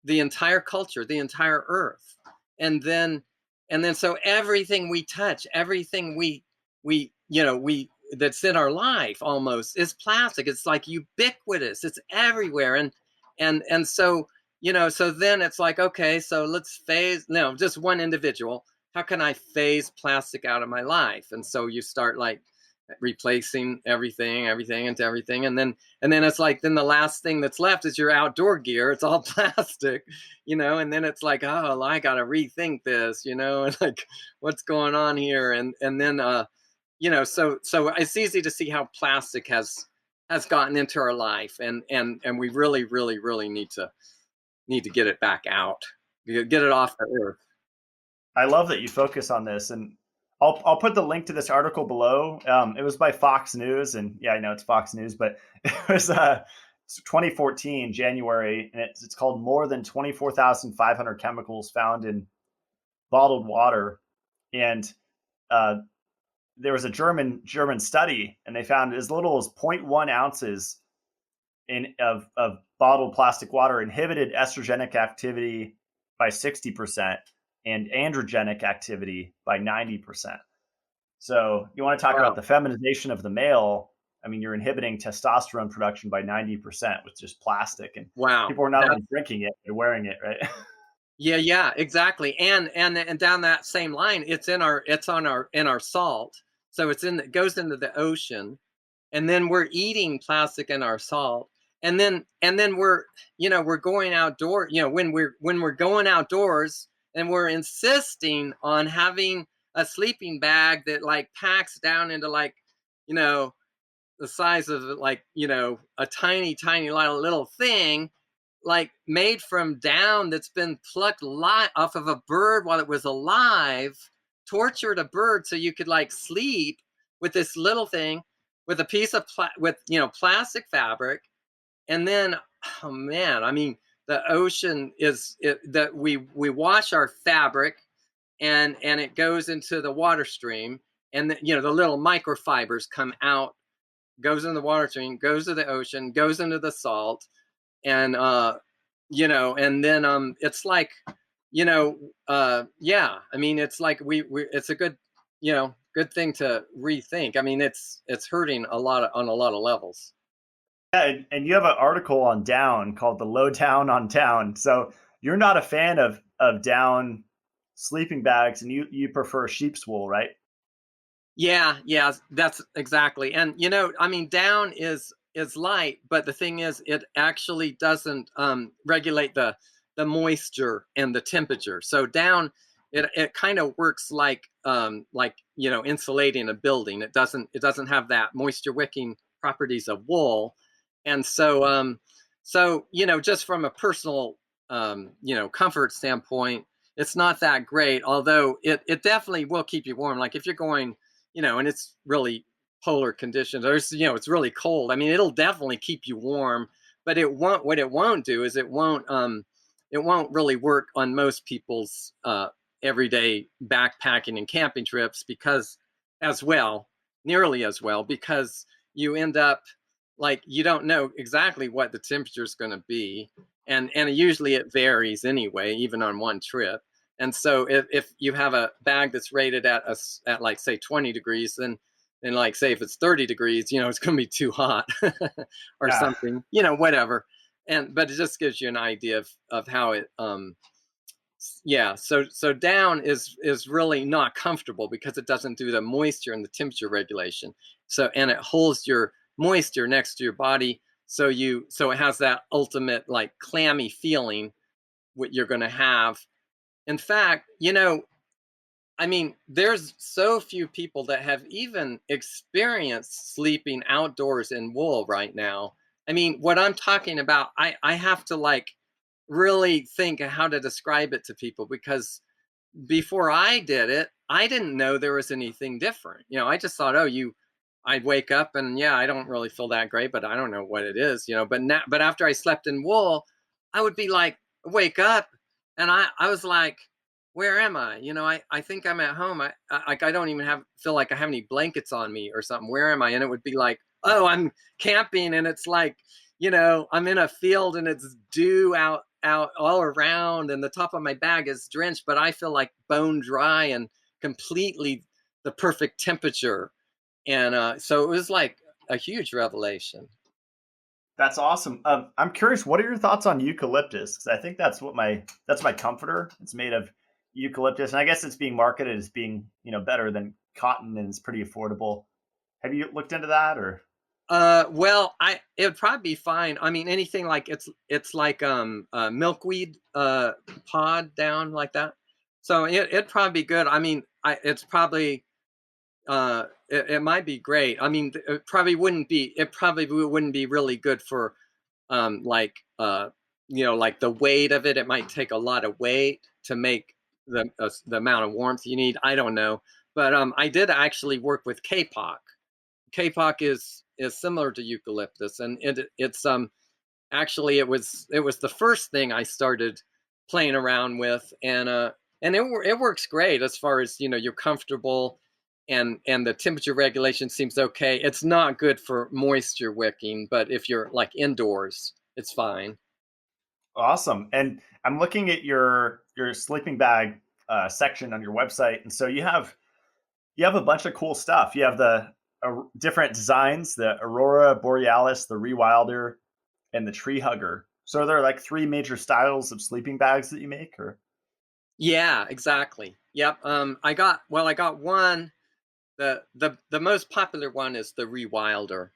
the entire culture, the entire earth. And then so everything we touch, everything we that's in our life almost is plastic. It's like ubiquitous. It's everywhere. And so then it's like, okay, so let's phase, just one individual. How can I phase plastic out of my life? And so you start, like, replacing everything into everything, and then it's like, then the last thing that's left is your outdoor gear. It's all plastic, and then it's like, oh, I gotta rethink this, and like, what's going on here? And then so it's easy to see how plastic has gotten into our life, and we really, really, really need to get it back out, get it off the earth. I love that you focus on this, and I'll put the link to this article below. It was by Fox News, and yeah, I know it's Fox News, but it was 2014 January, and it's called "More Than 24,500 Chemicals Found in Bottled Water," and there was a German study, and they found as little as zero point 0.1 ounces of bottled plastic water inhibited estrogenic activity by 60%. And androgenic activity by 90%. So you want to talk about the feminization of the male. I mean, you're inhibiting testosterone production by 90% with just plastic. And people are not only drinking it, they're wearing it, right? Yeah, exactly. And down that same line, it's in our salt. So it goes into the ocean, and then we're eating plastic in our salt. And then we're going outdoor, when we're going outdoors, and we're insisting on having a sleeping bag that, like, packs down into, like, the size of, like, a tiny little thing, like, made from down that's been plucked off of a bird while it was alive, tortured a bird so you could, like, sleep with this little thing, with a piece of plastic fabric. And then, oh man, I mean, the ocean that we wash our fabric, and it goes into the water stream, and the little microfibers come out, goes in the water stream, goes to the ocean, goes into the salt. and and then it's like, yeah, I mean, it's like it's a good, good thing to rethink. I mean, it's hurting on a lot of levels. Yeah, and you have an article on down called "The Lowdown on Down." So you're not a fan of down sleeping bags, and you prefer sheep's wool, right? Yeah, yeah, that's exactly. And I mean, down is light, but the thing is, it actually doesn't regulate the moisture and the temperature. So down, it kind of works like insulating a building. It doesn't have that moisture wicking properties of wool, and so just from a personal comfort standpoint, it's not that great. Although it definitely will keep you warm. Like if you're going, and it's really polar conditions, or it's really cold. I mean, it'll definitely keep you warm, but what it won't do is it won't really work on most people's everyday backpacking and camping trips, because as well, nearly as well, because you end up like you don't know exactly what the temperature is going to be, and usually it varies anyway, even on one trip. And so if you have a bag that's rated at like say 20 degrees, then like say if it's 30 degrees, it's going to be too hot or Yeah. something, whatever. But it just gives you an idea of how it yeah. So down is really not comfortable because it doesn't do the moisture and the temperature regulation. So, and it holds your moisture next to your body, so it has that ultimate like clammy feeling what you're going to have. In fact, I mean, there's so few people that have even experienced sleeping outdoors in wool right now. I mean, what I'm talking about, I have to like really think how to describe it to people, because before I did it, I didn't know there was anything different. I just thought, oh, I'd wake up and yeah, I don't really feel that great, but I don't know what it is, but after I slept in wool, I would be like, wake up, and I was like, where am I? I think I'm at home. I don't even feel like I have any blankets on me or something. Where am I? And it would be like, oh, I'm camping, and it's like, I'm in a field and it's dew out all around, and the top of my bag is drenched, but I feel like bone dry and completely the perfect temperature. And so it was like a huge revelation. That's awesome. I'm curious, what are your thoughts on eucalyptus? Because I think that's my comforter. It's made of eucalyptus, and I guess it's being marketed as being better than cotton, and it's pretty affordable. Have you looked into that, or? Well, it would probably be fine. I mean, anything like it's like milkweed pod down like that. So it'd probably be good. I mean, it's probably it might be great. I mean, it probably wouldn't be really good for like like the weight of it. It might take a lot of weight to make the amount of warmth you need. I don't know, but I did actually work with Kapok. Kapok is similar to eucalyptus, and it's actually it was the first thing I started playing around with, and it works great as far as you're comfortable, and the temperature regulation seems okay. It's not good for moisture wicking, but if you're like indoors, it's fine. Awesome. And I'm looking at your sleeping bag section on your website, and so you have a bunch of cool stuff. You have the different designs: the Aurora Borealis, the Rewilder, and the Tree Hugger. So are there like three major styles of sleeping bags that you make, or? Yeah, exactly. Yep. I got one. The most popular one is the Rewilder,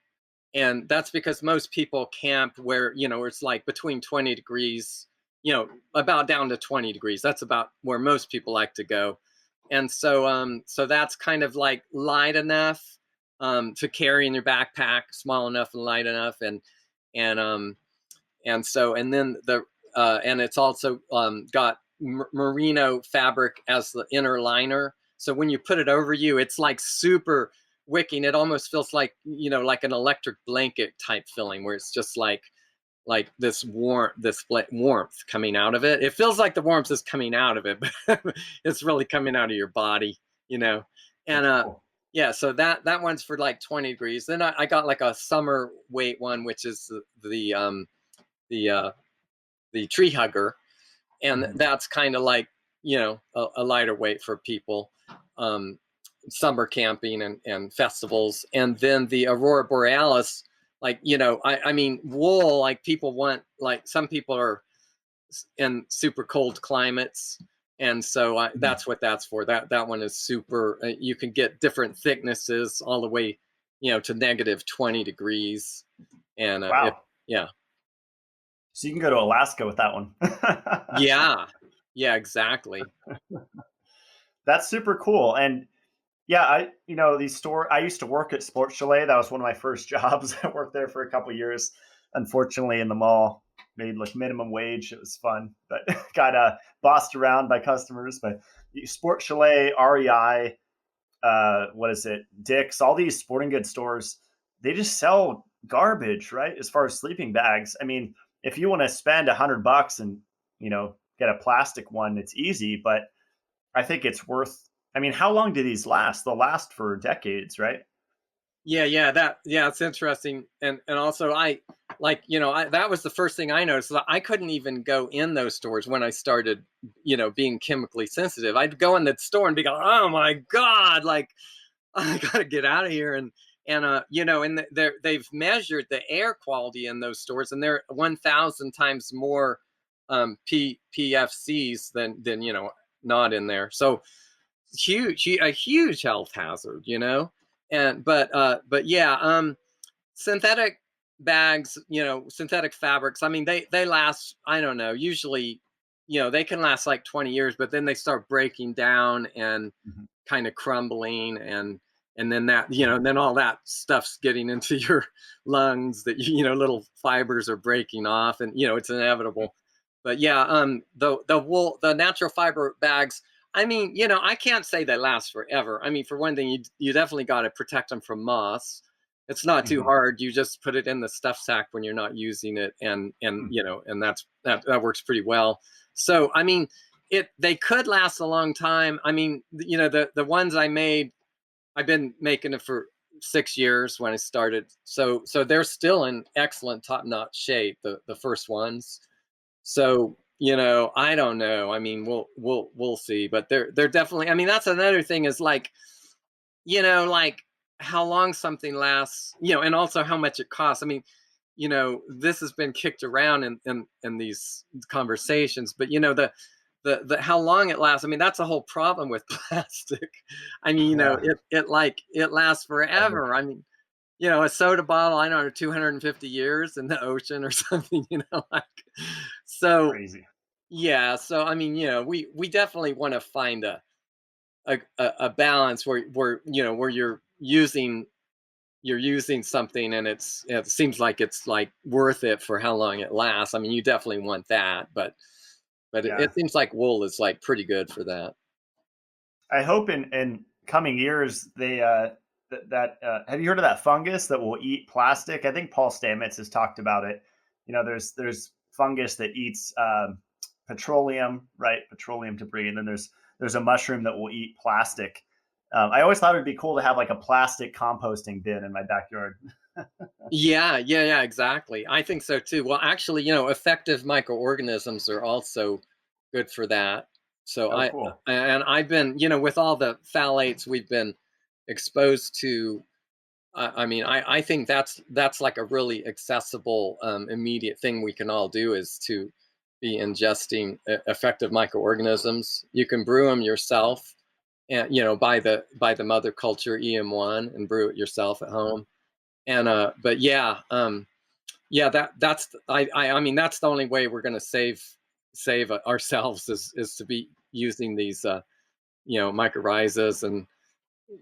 and that's because most people camp where it's like between 20 degrees, about down to 20 degrees. That's about where most people like to go. And so that's kind of like light enough to carry in your backpack, small enough and light enough. And and then and it's also got merino fabric as the inner liner, so when you put it over you, it's like super wicking. It almost feels like like an electric blanket type feeling, where it's just like this warmth coming out of it. It feels like the warmth is coming out of it, but it's really coming out of your body, and That's cool. yeah, so that one's for like 20 degrees. Then I got like a summer weight one, which is the the tree hugger, and Mhm. that's kind of like, a lighter weight for people, um, summer camping and festivals. And then the aurora borealis, like, I mean, wool, like people want, like some people are in super cold climates, and so Mhm. that's what that's for. That one is super. You can get different thicknesses all the way, to negative 20 degrees, and Wow. yeah, So you can go to Alaska with that one. yeah, yeah, exactly. That's super cool. And yeah, I used to work at Sports Chalet. That was one of my first jobs. I worked there for a couple of years. Unfortunately, in the mall, made like minimum wage. It was fun, but got bossed around by customers. But Sports Chalet, REI, what is it, Dick's, all these sporting goods stores, they just sell garbage, right? As far as sleeping bags, I mean, if you want to spend $100 and get a plastic one, it's easy. But I think it's worth. I mean, how long do these last? They'll last for decades, right? Yeah, it's interesting. And also, I like, that was the first thing I noticed. I couldn't even go in those stores when I started, being chemically sensitive. I'd go in the store and be like, oh my God, like, I gotta get out of here. And they've measured the air quality in those stores, and they're 1,000 times more PFCs than not in there. So a huge health hazard, but yeah, synthetic bags, synthetic fabrics, I mean, they last, I don't know, usually, they can last like 20 years, but then they start breaking down and Mhm. kind of crumbling, and then that, then all that stuff's getting into your lungs, that little fibers are breaking off, and it's inevitable. But yeah, the natural fiber bags, I mean, I can't say they last forever. I mean, for one thing, you definitely got to protect them from moths. It's not too Mhm. hard. You just put it in the stuff sack when you're not using it, and Mhm. and that works pretty well. So I mean, they could last a long time. I mean, the ones I made, I've been making it for 6 years when I started. So they're still in excellent top notch shape. The first ones. So I don't know. I mean, we'll see. But they're definitely. I mean, that's another thing, is like, like how long something lasts. And also how much it costs. I mean, this has been kicked around in these conversations, but the how long it lasts. I mean, that's a whole problem with plastic. I mean, Yeah. it lasts Ever. forever. I mean, a soda bottle, I don't know, 250 years in the ocean or something, like, so Crazy. yeah. So I mean, we definitely want to find a balance where you're using something, and it seems like it's like worth it for how long it lasts. I mean, you definitely want that, but it, Yeah. it seems like wool is like pretty good for that. I hope in coming years they have you heard of that fungus that will eat plastic? I think Paul Stamets has talked about it. There's fungus that eats petroleum, right? Petroleum debris, and then there's a mushroom that will eat plastic. I always thought it'd be cool to have like a plastic composting bin in my backyard. Yeah, exactly. I think so too. Well, actually, effective microorganisms are also good for that. So Oh, cool. I've been, with all the phthalates we've been exposed to. I mean, I think that's like a really accessible, immediate thing we can all do, is to be ingesting effective microorganisms. You can brew them yourself, and by the mother culture EM1, and brew it yourself at home. And but yeah, I mean, that's the only way we're going to save ourselves, is to be using these mycorrhizas and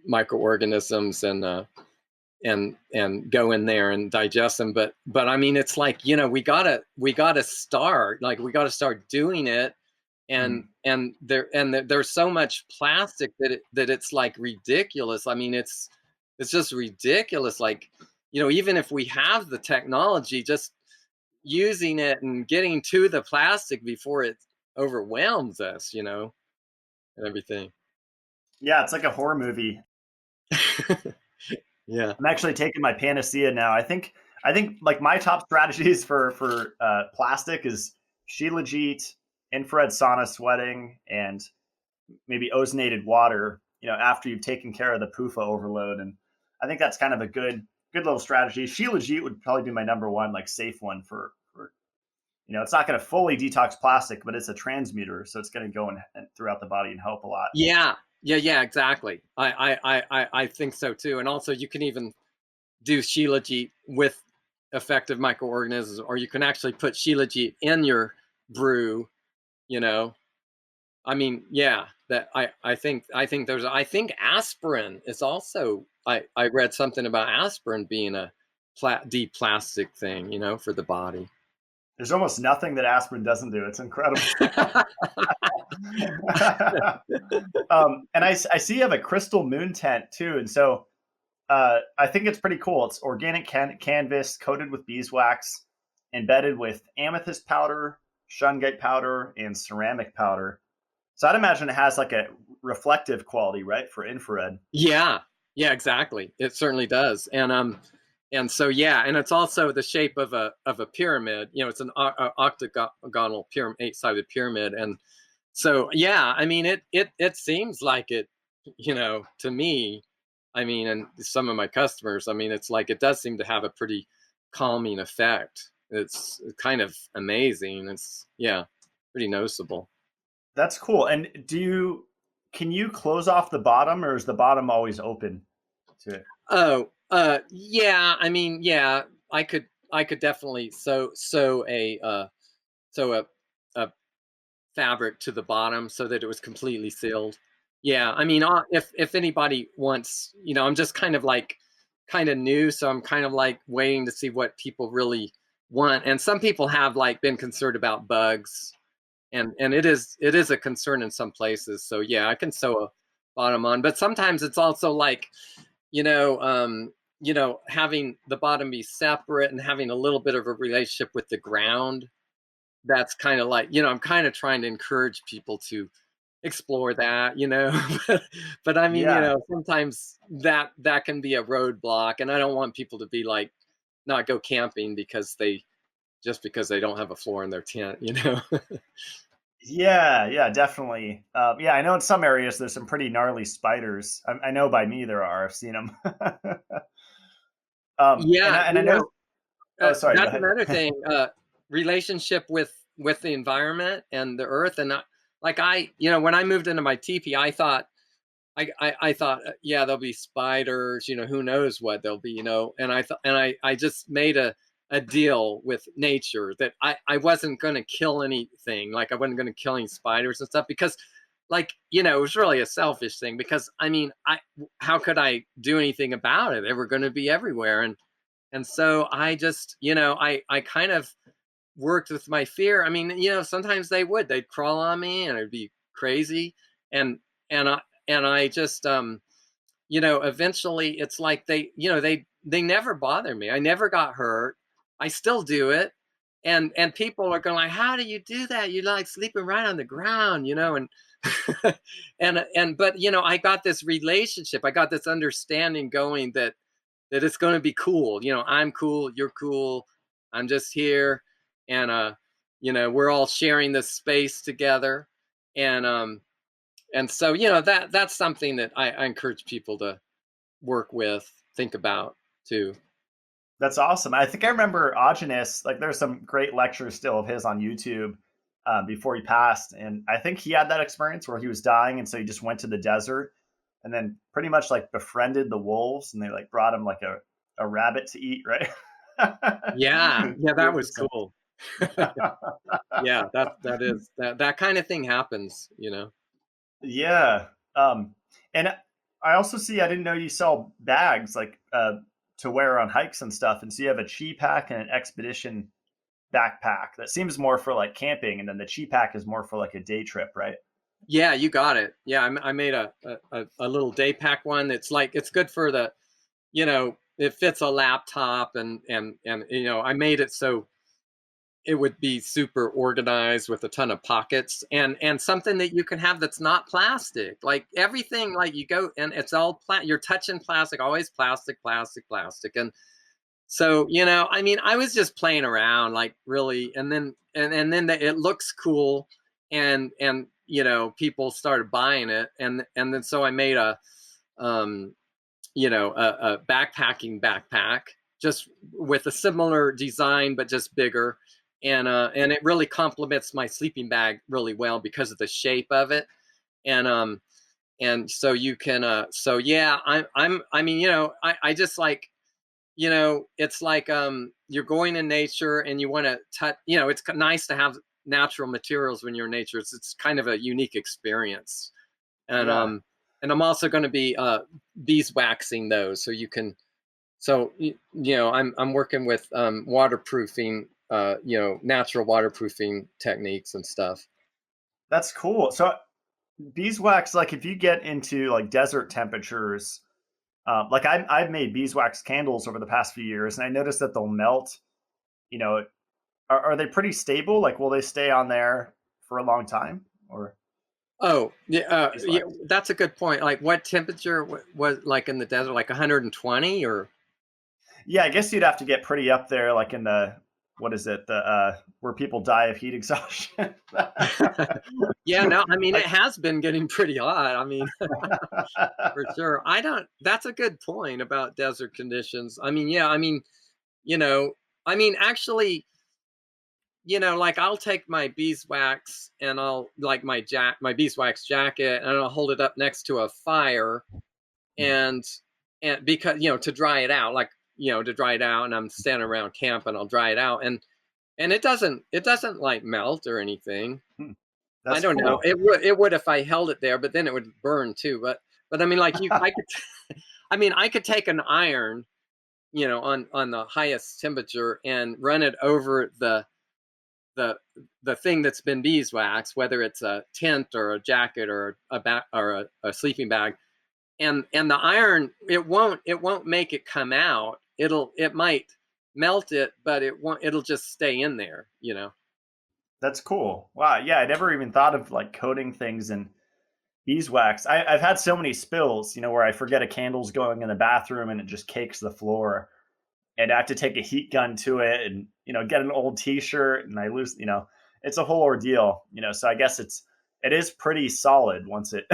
microorganisms, and go in there and digest them. But I mean, it's like, we gotta start, like, we gotta start doing it. and Mhm. and there's so much plastic that it's like ridiculous. I mean, it's just ridiculous. Like, even if we have the technology, just using it and getting to the plastic before it overwhelms us, and everything. Yeah, it's like a horror movie. Yeah. I'm actually taking my panacea now. I think I think like my top strategies for plastic is Shilajit, infrared sauna sweating, and maybe ozonated water. After you've taken care of the PUFA overload, and I think that's kind of a good little strategy. Shilajit would probably be my number one like safe one for it's not going to fully detox plastic, but it's a transmuter, so it's going to go and throughout the body and help a lot. Yeah, exactly. I think so too. And also, you can even do Shilajit with effective microorganisms, or you can actually put Shilajit in your brew. I mean, yeah, that I think aspirin is also. I read something about aspirin being a de-plastic thing, for the body. There's almost nothing that aspirin doesn't do. It's incredible. And I see you have a crystal moon tent too, and so I think it's pretty cool. It's organic canvas coated with beeswax, embedded with amethyst powder, shungite powder, and ceramic powder. So I'd imagine it has like a reflective quality, right, for infrared. Yeah, exactly. It certainly does. And so yeah, and it's also the shape of a pyramid. It's an octagonal pyramid, 8-sided pyramid, and so yeah, I mean it seems like it, to me. I mean, and some of my customers, I mean, it's like it does seem to have a pretty calming effect. It's kind of amazing. It's pretty noticeable. That's cool. And can you close off the bottom, or is the bottom always open to it? Oh, yeah. I mean, yeah, I could definitely sew a fabric to the bottom so that it was completely sealed. Yeah, I mean, if anybody wants, I'm just kind of new, so I'm kind of like waiting to see what people really want. And some people have like been concerned about bugs, and it is a concern in some places. So yeah, I can sew a bottom on, but sometimes it's also like, having the bottom be separate and having a little bit of a relationship with the ground. That's kind of like, I'm kind of trying to encourage people to explore that, but I mean, Yeah. sometimes that can be a roadblock, and I don't want people to be like, not go camping because they don't have a floor in their tent. Yeah, definitely. Yeah, I know in some areas there's some pretty gnarly spiders. I know by me there are. I've seen them. And Yeah, I know. Oh, sorry. Go that's ahead. another thing. Relationship with the environment and the earth, and when I moved into my teepee, I thought, I thought, yeah, there'll be spiders. Who knows what there'll be. And I thought, and I just made a deal with nature that I wasn't going to kill anything. Like I wasn't going to kill any spiders and stuff because, like, it was really a selfish thing because I mean, how could I do anything about it? They were going to be everywhere, and so I just, I kind of worked with my fear. I mean, sometimes they'd crawl on me and it'd be crazy. And I just, eventually it's like they never bother me. I never got hurt. I still do it. And people are going like, how do you do that? You like sleeping right on the ground, and, but, I got this relationship. I got this understanding going that it's going to be cool. I'm cool. You're cool. I'm just here. And, we're all sharing this space together. And so, that's something that I encourage people to work with, think about too. That's awesome. I think I remember Augenis. Like, there's some great lectures still of his on YouTube before he passed, and I think he had that experience where he was dying, and so he just went to the desert, and then pretty much like befriended the wolves, and they like brought him like a rabbit to eat, right? Yeah, that was cool. Yeah, that kind of thing happens. Yeah. And I also see, I didn't know you sell bags like to wear on hikes and stuff. And so you have a chi pack and an expedition backpack that seems more for like camping. And then the chi pack is more for like a day trip, right? Yeah, you got it. Yeah, I made a little day pack one. It's like, it's good for it fits a laptop, and I made it so it would be super organized with a ton of pockets, and something that you can have that's not plastic. Like everything, like you go and it's all you're touching plastic, always plastic. And So, I mean, I was just playing around, like, really, and then it looks cool, and people started buying it, and then so I made um a backpacking backpack, just with a similar design but just bigger, and it really complements my sleeping bag really well because of the shape of it, and so you can so yeah, I mean, I just like, it's like, you're going in nature and you want to touch, it's nice to have natural materials when you're in nature. It's kind of a unique experience. And Yeah. I'm also going to be beeswaxing those, so you can, so I'm working with waterproofing, natural waterproofing techniques and stuff. That's cool. So beeswax, like if you get into like desert temperatures, like I've made beeswax candles over the past few years, and I noticed that they'll melt. You know, are they pretty stable? Like, will they stay on there for a long time? Or Oh, yeah, yeah, beeswax? that's a good point. Like, what temperature was like in the desert? Like 120 or? Yeah, I guess you'd have to get pretty up there, like in the what is it, the where people die of heat exhaustion. Yeah, no, I mean, it Like, has been getting pretty hot. I mean, for sure. I don't, that's a good point about desert conditions. I mean, yeah, I mean, you know, I mean, actually, like, I'll take my beeswax and I'll, like, my beeswax jacket, and I'll hold it up next to a fire, and because, to dry it out, like, to dry it out, and I'm standing around camp and I'll dry it out, and it doesn't like melt or anything. I that's don't know. cool. It would if I held it there, but then it would burn too. But I mean, like, I could, I mean, I could take an iron, on the highest temperature, and run it over the the thing that's been beeswaxed, whether it's a tent or a jacket or a sleeping bag, and the iron, it won't make it come out. It might melt it, but it'll just stay in there. That's cool. Wow. Yeah, I never even thought of like coating things in beeswax. I've had so many spills, where I forget a candle's going in the bathroom and it just cakes the floor, and I have to take a heat gun to it, and get an old T-shirt, and I lose. It's a whole ordeal. So I guess it is pretty solid once it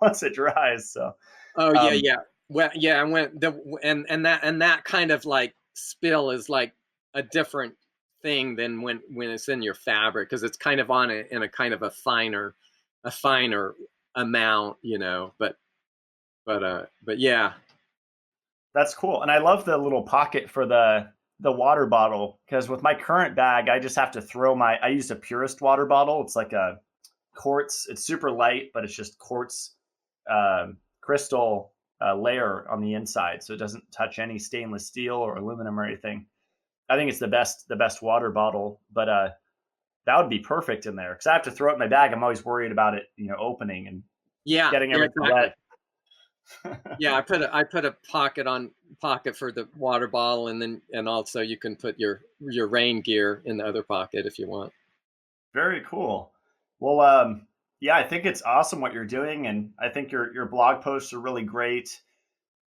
once it dries. So Oh, yeah, um, yeah. Well, yeah, and when the and that kind of like spill is like a different thing than when it's in your fabric, because it's kind of on it in a kind of a finer amount. But yeah. that's cool, and I love the little pocket for the water bottle, because with my current bag, I just have to throw my. I used a Purist water bottle. It's like a quartz. It's super light, but it's just quartz crystal layer on the inside, so it doesn't touch any stainless steel or aluminum or anything. I think it's the best water bottle, but that would be perfect in there, because I have to throw it in my bag. I'm always worried about it, opening and Yeah, getting yeah, everything exactly. wet. Yeah, I put a pocket for the water bottle, and also you can put your rain gear in the other pocket if you want. Very cool. Well, yeah, I think it's awesome what you're doing, and I think your blog posts are really great.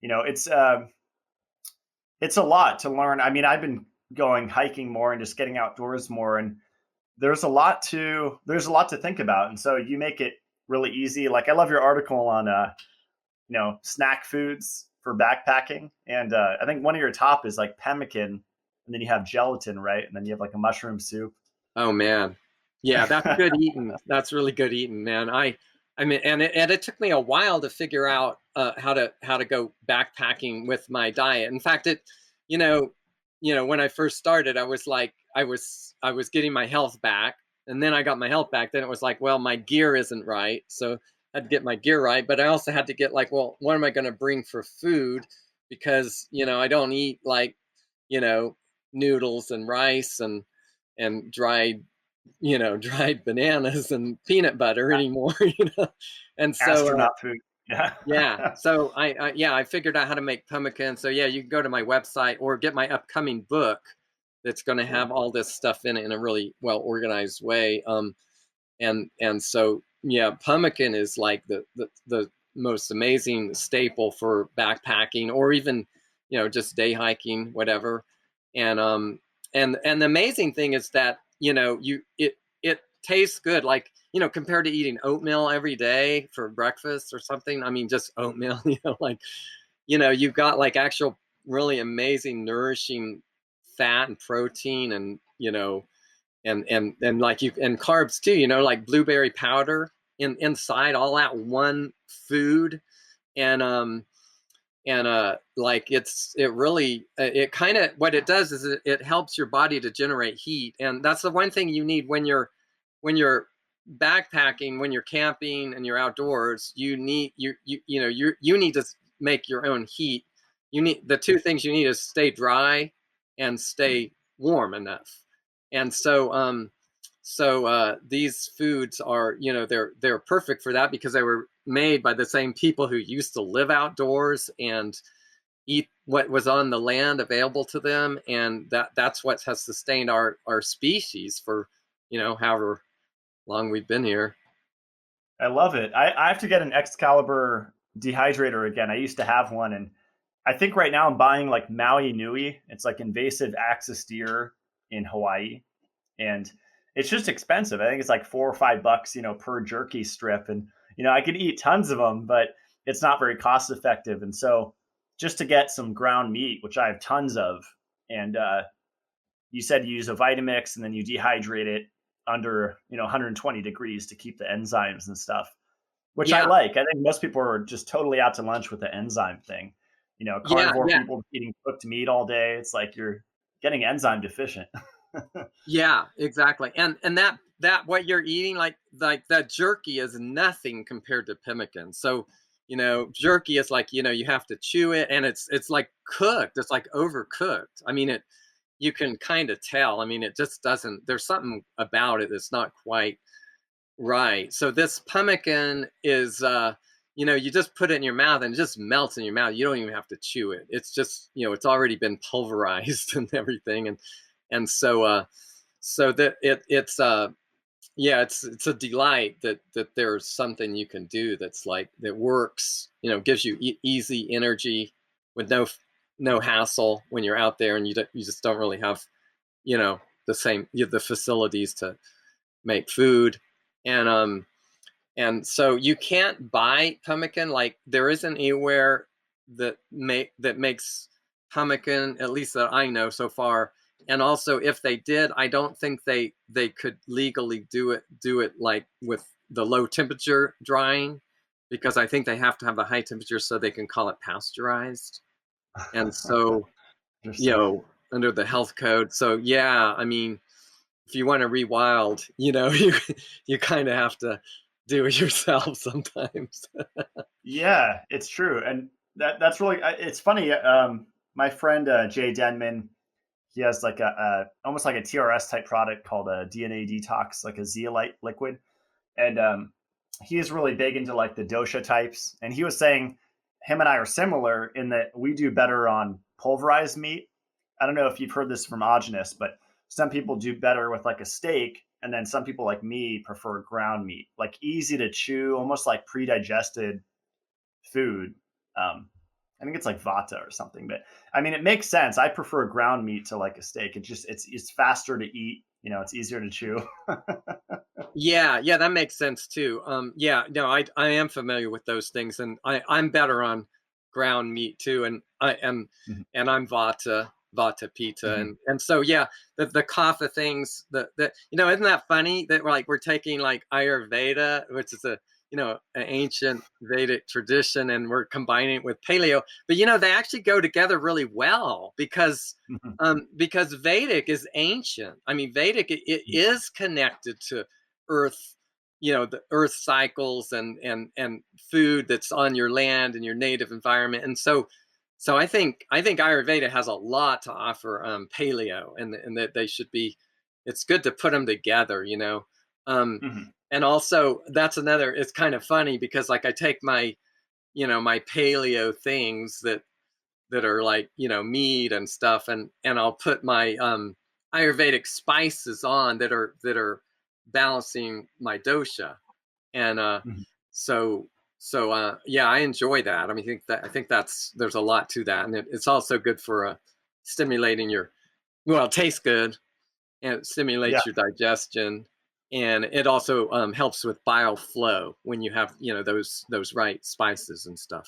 You know, it's a lot to learn. I mean, I've been going hiking more and just getting outdoors more, and there's a lot to think about, and so you make it really easy. Like, I love your article on snack foods for backpacking, and I think one of your top is like pemmican, and then you have gelatin, right, and then you have like a mushroom soup. Oh, man. Yeah, that's good eating. That's really good eating, man. I mean, and it took me a while to figure out how to go backpacking with my diet. In fact, you know, when I first started, I was like, I was getting my health back, and then I got my health back. Then it was like, well, my gear isn't right, so I had to get my gear right. But I also had to get, like, well, what am I going to bring for food? Because I don't eat, like, you know noodles and rice and dried bananas and peanut butter anymore. And so Astronaut food. Yeah. yeah, so I figured out how to make pemmican. So yeah, you can go to my website or get my upcoming book that's going to have Cool. all this stuff in it in a really well organized way. And so yeah, pemmican is like the most amazing staple for backpacking, or even just day hiking, whatever. and and the amazing thing is that it tastes good, like compared to eating oatmeal every day for breakfast or something. I mean, just oatmeal, like you've got like actual really amazing nourishing fat and protein, and and like you and carbs too, like blueberry powder inside all that one food. And like it really it kind of what it does is it helps your body to generate heat, and that's the one thing you need when you're backpacking, when you're camping and you're outdoors. You need to make your own heat. You need the two things you need is stay dry and stay warm enough. And so these foods are, they're perfect for that, because they were made by the same people who used to live outdoors and eat what was on the land available to them, and that's what has sustained our species for however long we've been here. I love it. I have to get an Excalibur dehydrator again. I used to have one, and I think right now I'm buying like Maui Nui. It's like invasive axis deer in Hawaii, and it's just expensive. I think it's like $4 or $5, per jerky strip, and I could eat tons of them, but it's not very cost effective. And so, just to get some ground meat, which I have tons of, and you said you use a Vitamix and then you dehydrate it under 120 degrees to keep the enzymes and stuff, which I Yeah, like. I think most people are just totally out to lunch with the enzyme thing. yeah, Carnivore yeah, people eating cooked meat all day. It's like you're getting enzyme deficient. yeah, exactly. And that what you're eating, like that jerky is nothing compared to pemmican. So jerky is like you have to chew it, and it's like cooked. It's like overcooked. I mean, you can kind of tell. I mean, it just doesn't. There's something about it that's not quite right. So this pemmican is, you just put it in your mouth and it just melts in your mouth. You don't even have to chew it. It's just, it's already been pulverized and everything, and so that it's yeah, it's a delight that there's something you can do that's like that works. Gives you easy energy with no hassle when you're out there, and you just don't really have the facilities to make food. And um and so you can't buy pemmican. Like there isn't anywhere that makes pemmican, at least that I know so far. And also, if they did, I don't think they could legally do it like with the low temperature drying, because I think they have to have a high temperature so they can call it pasteurized. And so, Interesting. under the health code. So yeah, I mean, if you want to rewild, you kind of have to do it yourself sometimes. Yeah, it's true, and that's really it's funny. My friend Jay Denman, he has like a almost like a TRS type product called a DNA detox, like a zeolite liquid, and he is really big into like the dosha types. And he was saying him and I are similar in that we do better on pulverized meat. I don't know if you've heard this from Agenus, but some people do better with like a steak, and then some people like me prefer ground meat, like easy to chew, almost like pre-digested food. I think it's like vata or something, but I mean, it makes sense. I prefer ground meat to like a steak. It's faster to eat. It's easier to chew. Yeah, yeah, that makes sense too. Yeah, no, I am familiar with those things, and I'm better on ground meat too, and I'm Vata Pita, Mhm. and so yeah, the kapha things, that isn't that funny that we're taking like Ayurveda, which is an ancient Vedic tradition, and we're combining it with Paleo, but they actually go together really well, because Vedic is ancient. I mean, Vedic, it is connected to Earth, the Earth cycles, and food that's on your land and your native environment. And so I think Ayurveda has a lot to offer Paleo, and that they should be. It's good to put them together. Um, Mhm. and also that's another. It's kind of funny because like I take my Paleo things that are like meat and stuff, and I'll put my Ayurvedic spices on that are balancing my dosha. And Mhm. so yeah, I enjoy that. I mean, I think that's there's a lot to that, and it's also good for stimulating well, it tastes good, and it Yeah, stimulates your digestion, and it also helps with bile flow when you have those right spices and stuff.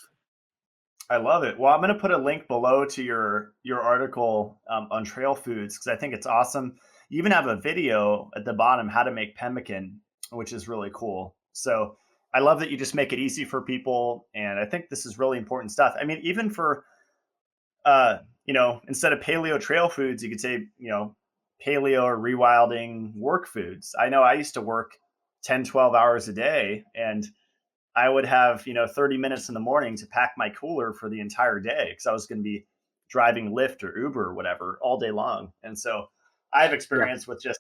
I love it. Well, I'm going to put a link below to your article on trail foods because I think it's awesome. You even have a video at the bottom how to make pemmican, which is really cool. So I love that you just make it easy for people, and I think this is really important stuff. I mean, even for instead of paleo trail foods, you could say paleo or rewilding work foods. I know I used to work 10, 12 hours a day, and I would have, 30 minutes in the morning to pack my cooler for the entire day because I was going to be driving Lyft or Uber or whatever all day long. And so I have Yeah, experience with just,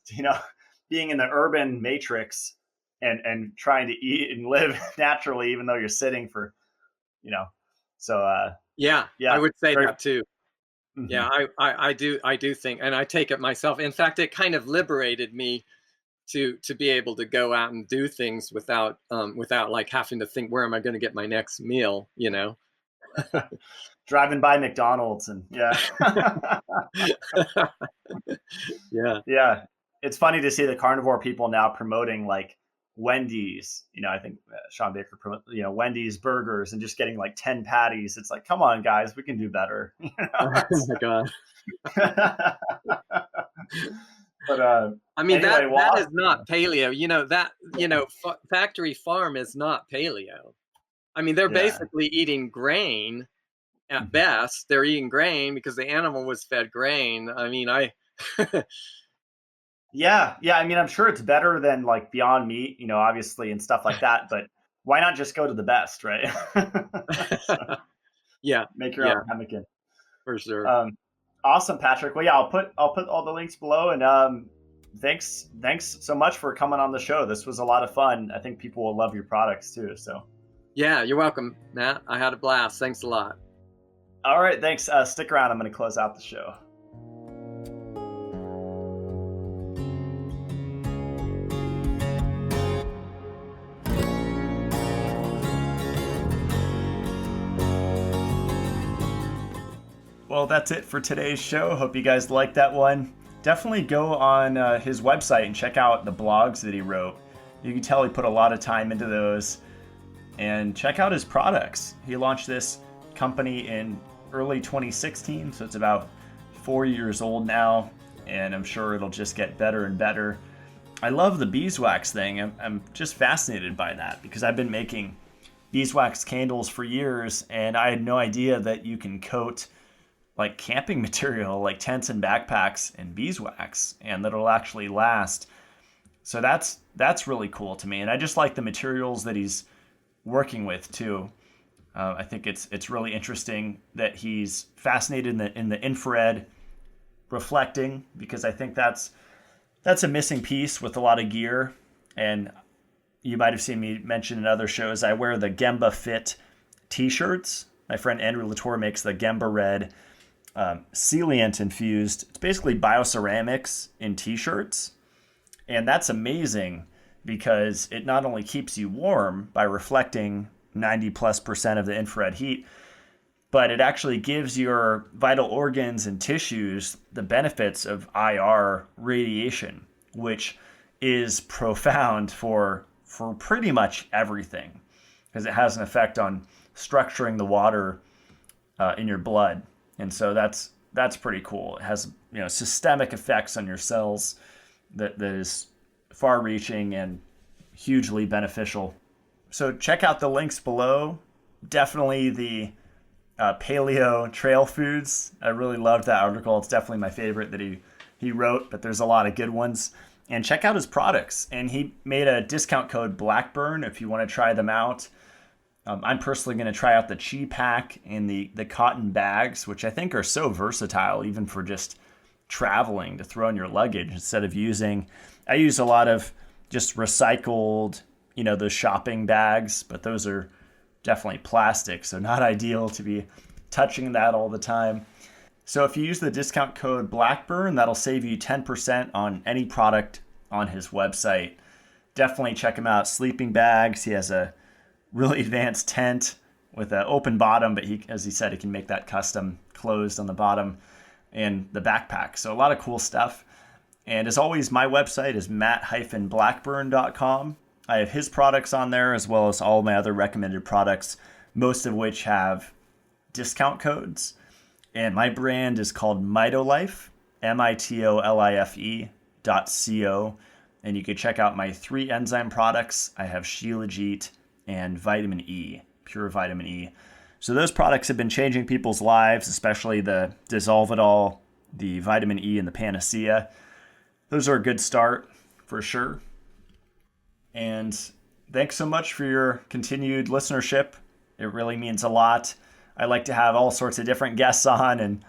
being in the urban matrix and trying to eat and live naturally, even though you're sitting for, you know, so yeah, I yeah, would say very, that too. mhm. Yeah, I do think, and I take it myself. In fact, it kind of liberated me to be able to go out and do things without like having to think, where am I going to get my next meal, Driving by McDonald's and yeah. Yeah. Yeah, it's funny to see the carnivore people now promoting like Wendy's. I think Sean Baker promote Wendy's burgers and just getting like 10 patties. It's like, come on, guys, we can do better. Oh my God. But I mean, anyway, that well, is not paleo. Factory farm is not paleo. I mean, they're yeah, basically eating grain at best. They're eating grain because the animal was fed grain. I mean, yeah. I mean, I'm sure it's better than like Beyond Meat, obviously, and stuff like that. But why not just go to the best, right? So yeah, make your own yeah, pemmican. for sure. Awesome, Patrick. Well, yeah, I'll put all the links below, and thanks so much for coming on the show. This was a lot of fun. I think people will love your products too. So, Yeah, you're welcome, Matt. I had a blast. Thanks a lot. all right, thanks. Stick around. I'm going to close out the show. Well, that's it for today's show. Hope you guys liked that one. Definitely go on his website and check out the blogs that he wrote. You can tell he put a lot of time into those. And check out his products. He launched this company in early 2016, so it's about 4 years old now, and I'm sure it'll just get better and better. I love the beeswax thing. I'm just fascinated by that because I've been making beeswax candles for years, and I had no idea that you can coat like camping material, like tents and backpacks, in beeswax, and that it'll actually last. So that's really cool to me, and I just like the materials that he's working with too. I think it's really interesting that he's fascinated in the infrared reflecting because I think that's a missing piece with a lot of gear. And you might have seen me mention in other shows, I wear the Gemba Fit t-shirts. My friend Andrew Latour makes the Gemba Red sealant infused. It's basically bioceramics in t-shirts. And that's amazing because it not only keeps you warm by reflecting 90+% of the infrared heat, but it actually gives your vital organs and tissues the benefits of IR radiation, which is profound for pretty much everything because it has an effect on structuring the water in your blood. And so that's pretty cool. It has systemic effects on your cells that is far-reaching and hugely beneficial. So check out the links below. Definitely the paleo trail foods. I really loved that article. It's definitely my favorite that he wrote, but there's a lot of good ones. And check out his products. And he made a discount code Blackburn if you want to try them out. I'm personally going to try out the Chi Pack and the cotton bags, which I think are so versatile, even for just traveling to throw in your luggage instead of I use a lot of just recycled, those shopping bags, but those are definitely plastic, so not ideal to be touching that all the time. So if you use the discount code Blackburn, that'll save you 10% on any product on his website. Definitely check him out. Sleeping bags. He has a really advanced tent with an open bottom, but as he said, he can make that custom closed on the bottom. and the backpack. So a lot of cool stuff. And as always, my website is matt-blackburn.com. I have his products on there as well as all my other recommended products, most of which have discount codes. And my brand is called Mitolife, Mitolife.co. And you can check out my 3 enzyme products. I have Shilajit and vitamin E, pure vitamin E. So those products have been changing people's lives, especially the Dissolve-It-All, the vitamin E, and the Panacea. Those are a good start for sure. And thanks so much for your continued listenership. It really means a lot. I like to have all sorts of different guests on, and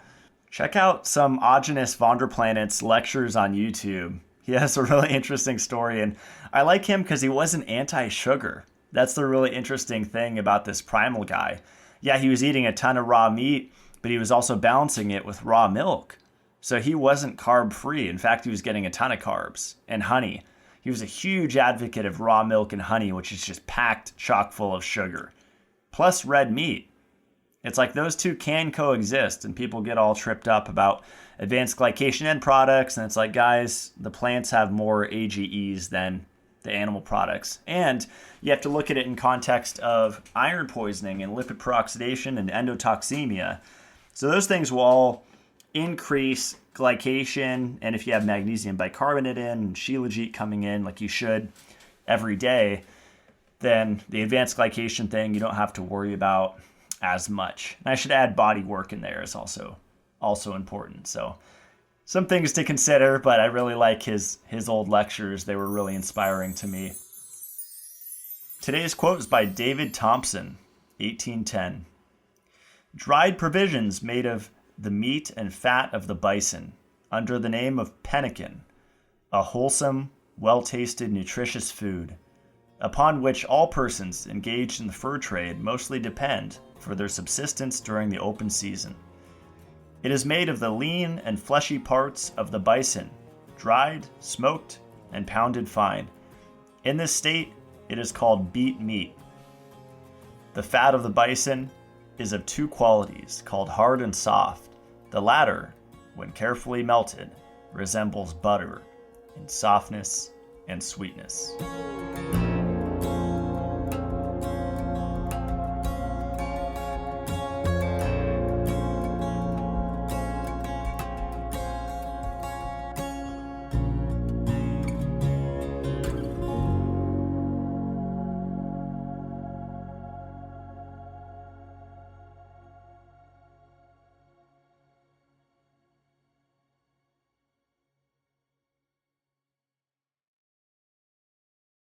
check out some Ogenus Vonderplanet's lectures on YouTube. He has a really interesting story, and I like him because he wasn't anti-sugar. That's the really interesting thing about this primal guy. Yeah, he was eating a ton of raw meat, but he was also balancing it with raw milk. So he wasn't carb-free. In fact, he was getting a ton of carbs and honey. He was a huge advocate of raw milk and honey, which is just packed chock full of sugar. Plus red meat. It's like those two can coexist, and people get all tripped up about advanced glycation end products, and it's like, guys, the plants have more AGEs than the animal products. And you have to look at it in context of iron poisoning and lipid peroxidation and endotoxemia. So those things will all increase glycation, and if you have magnesium bicarbonate in and Shilajit coming in like you should every day, then the advanced glycation thing you don't have to worry about as much. And I should add body work in there is also important. So some things to consider, but I really like his old lectures. They were really inspiring to me. Today's quote is by David Thompson, 1810. Dried provisions made of the meat and fat of the bison, under the name of pemmican, a wholesome, well-tasted, nutritious food, upon which all persons engaged in the fur trade mostly depend for their subsistence during the open season. It is made of the lean and fleshy parts of the bison, dried, smoked, and pounded fine. In this state, it is called beet meat. The fat of the bison is of 2 qualities, called hard and soft. The latter, when carefully melted, resembles butter in softness and sweetness.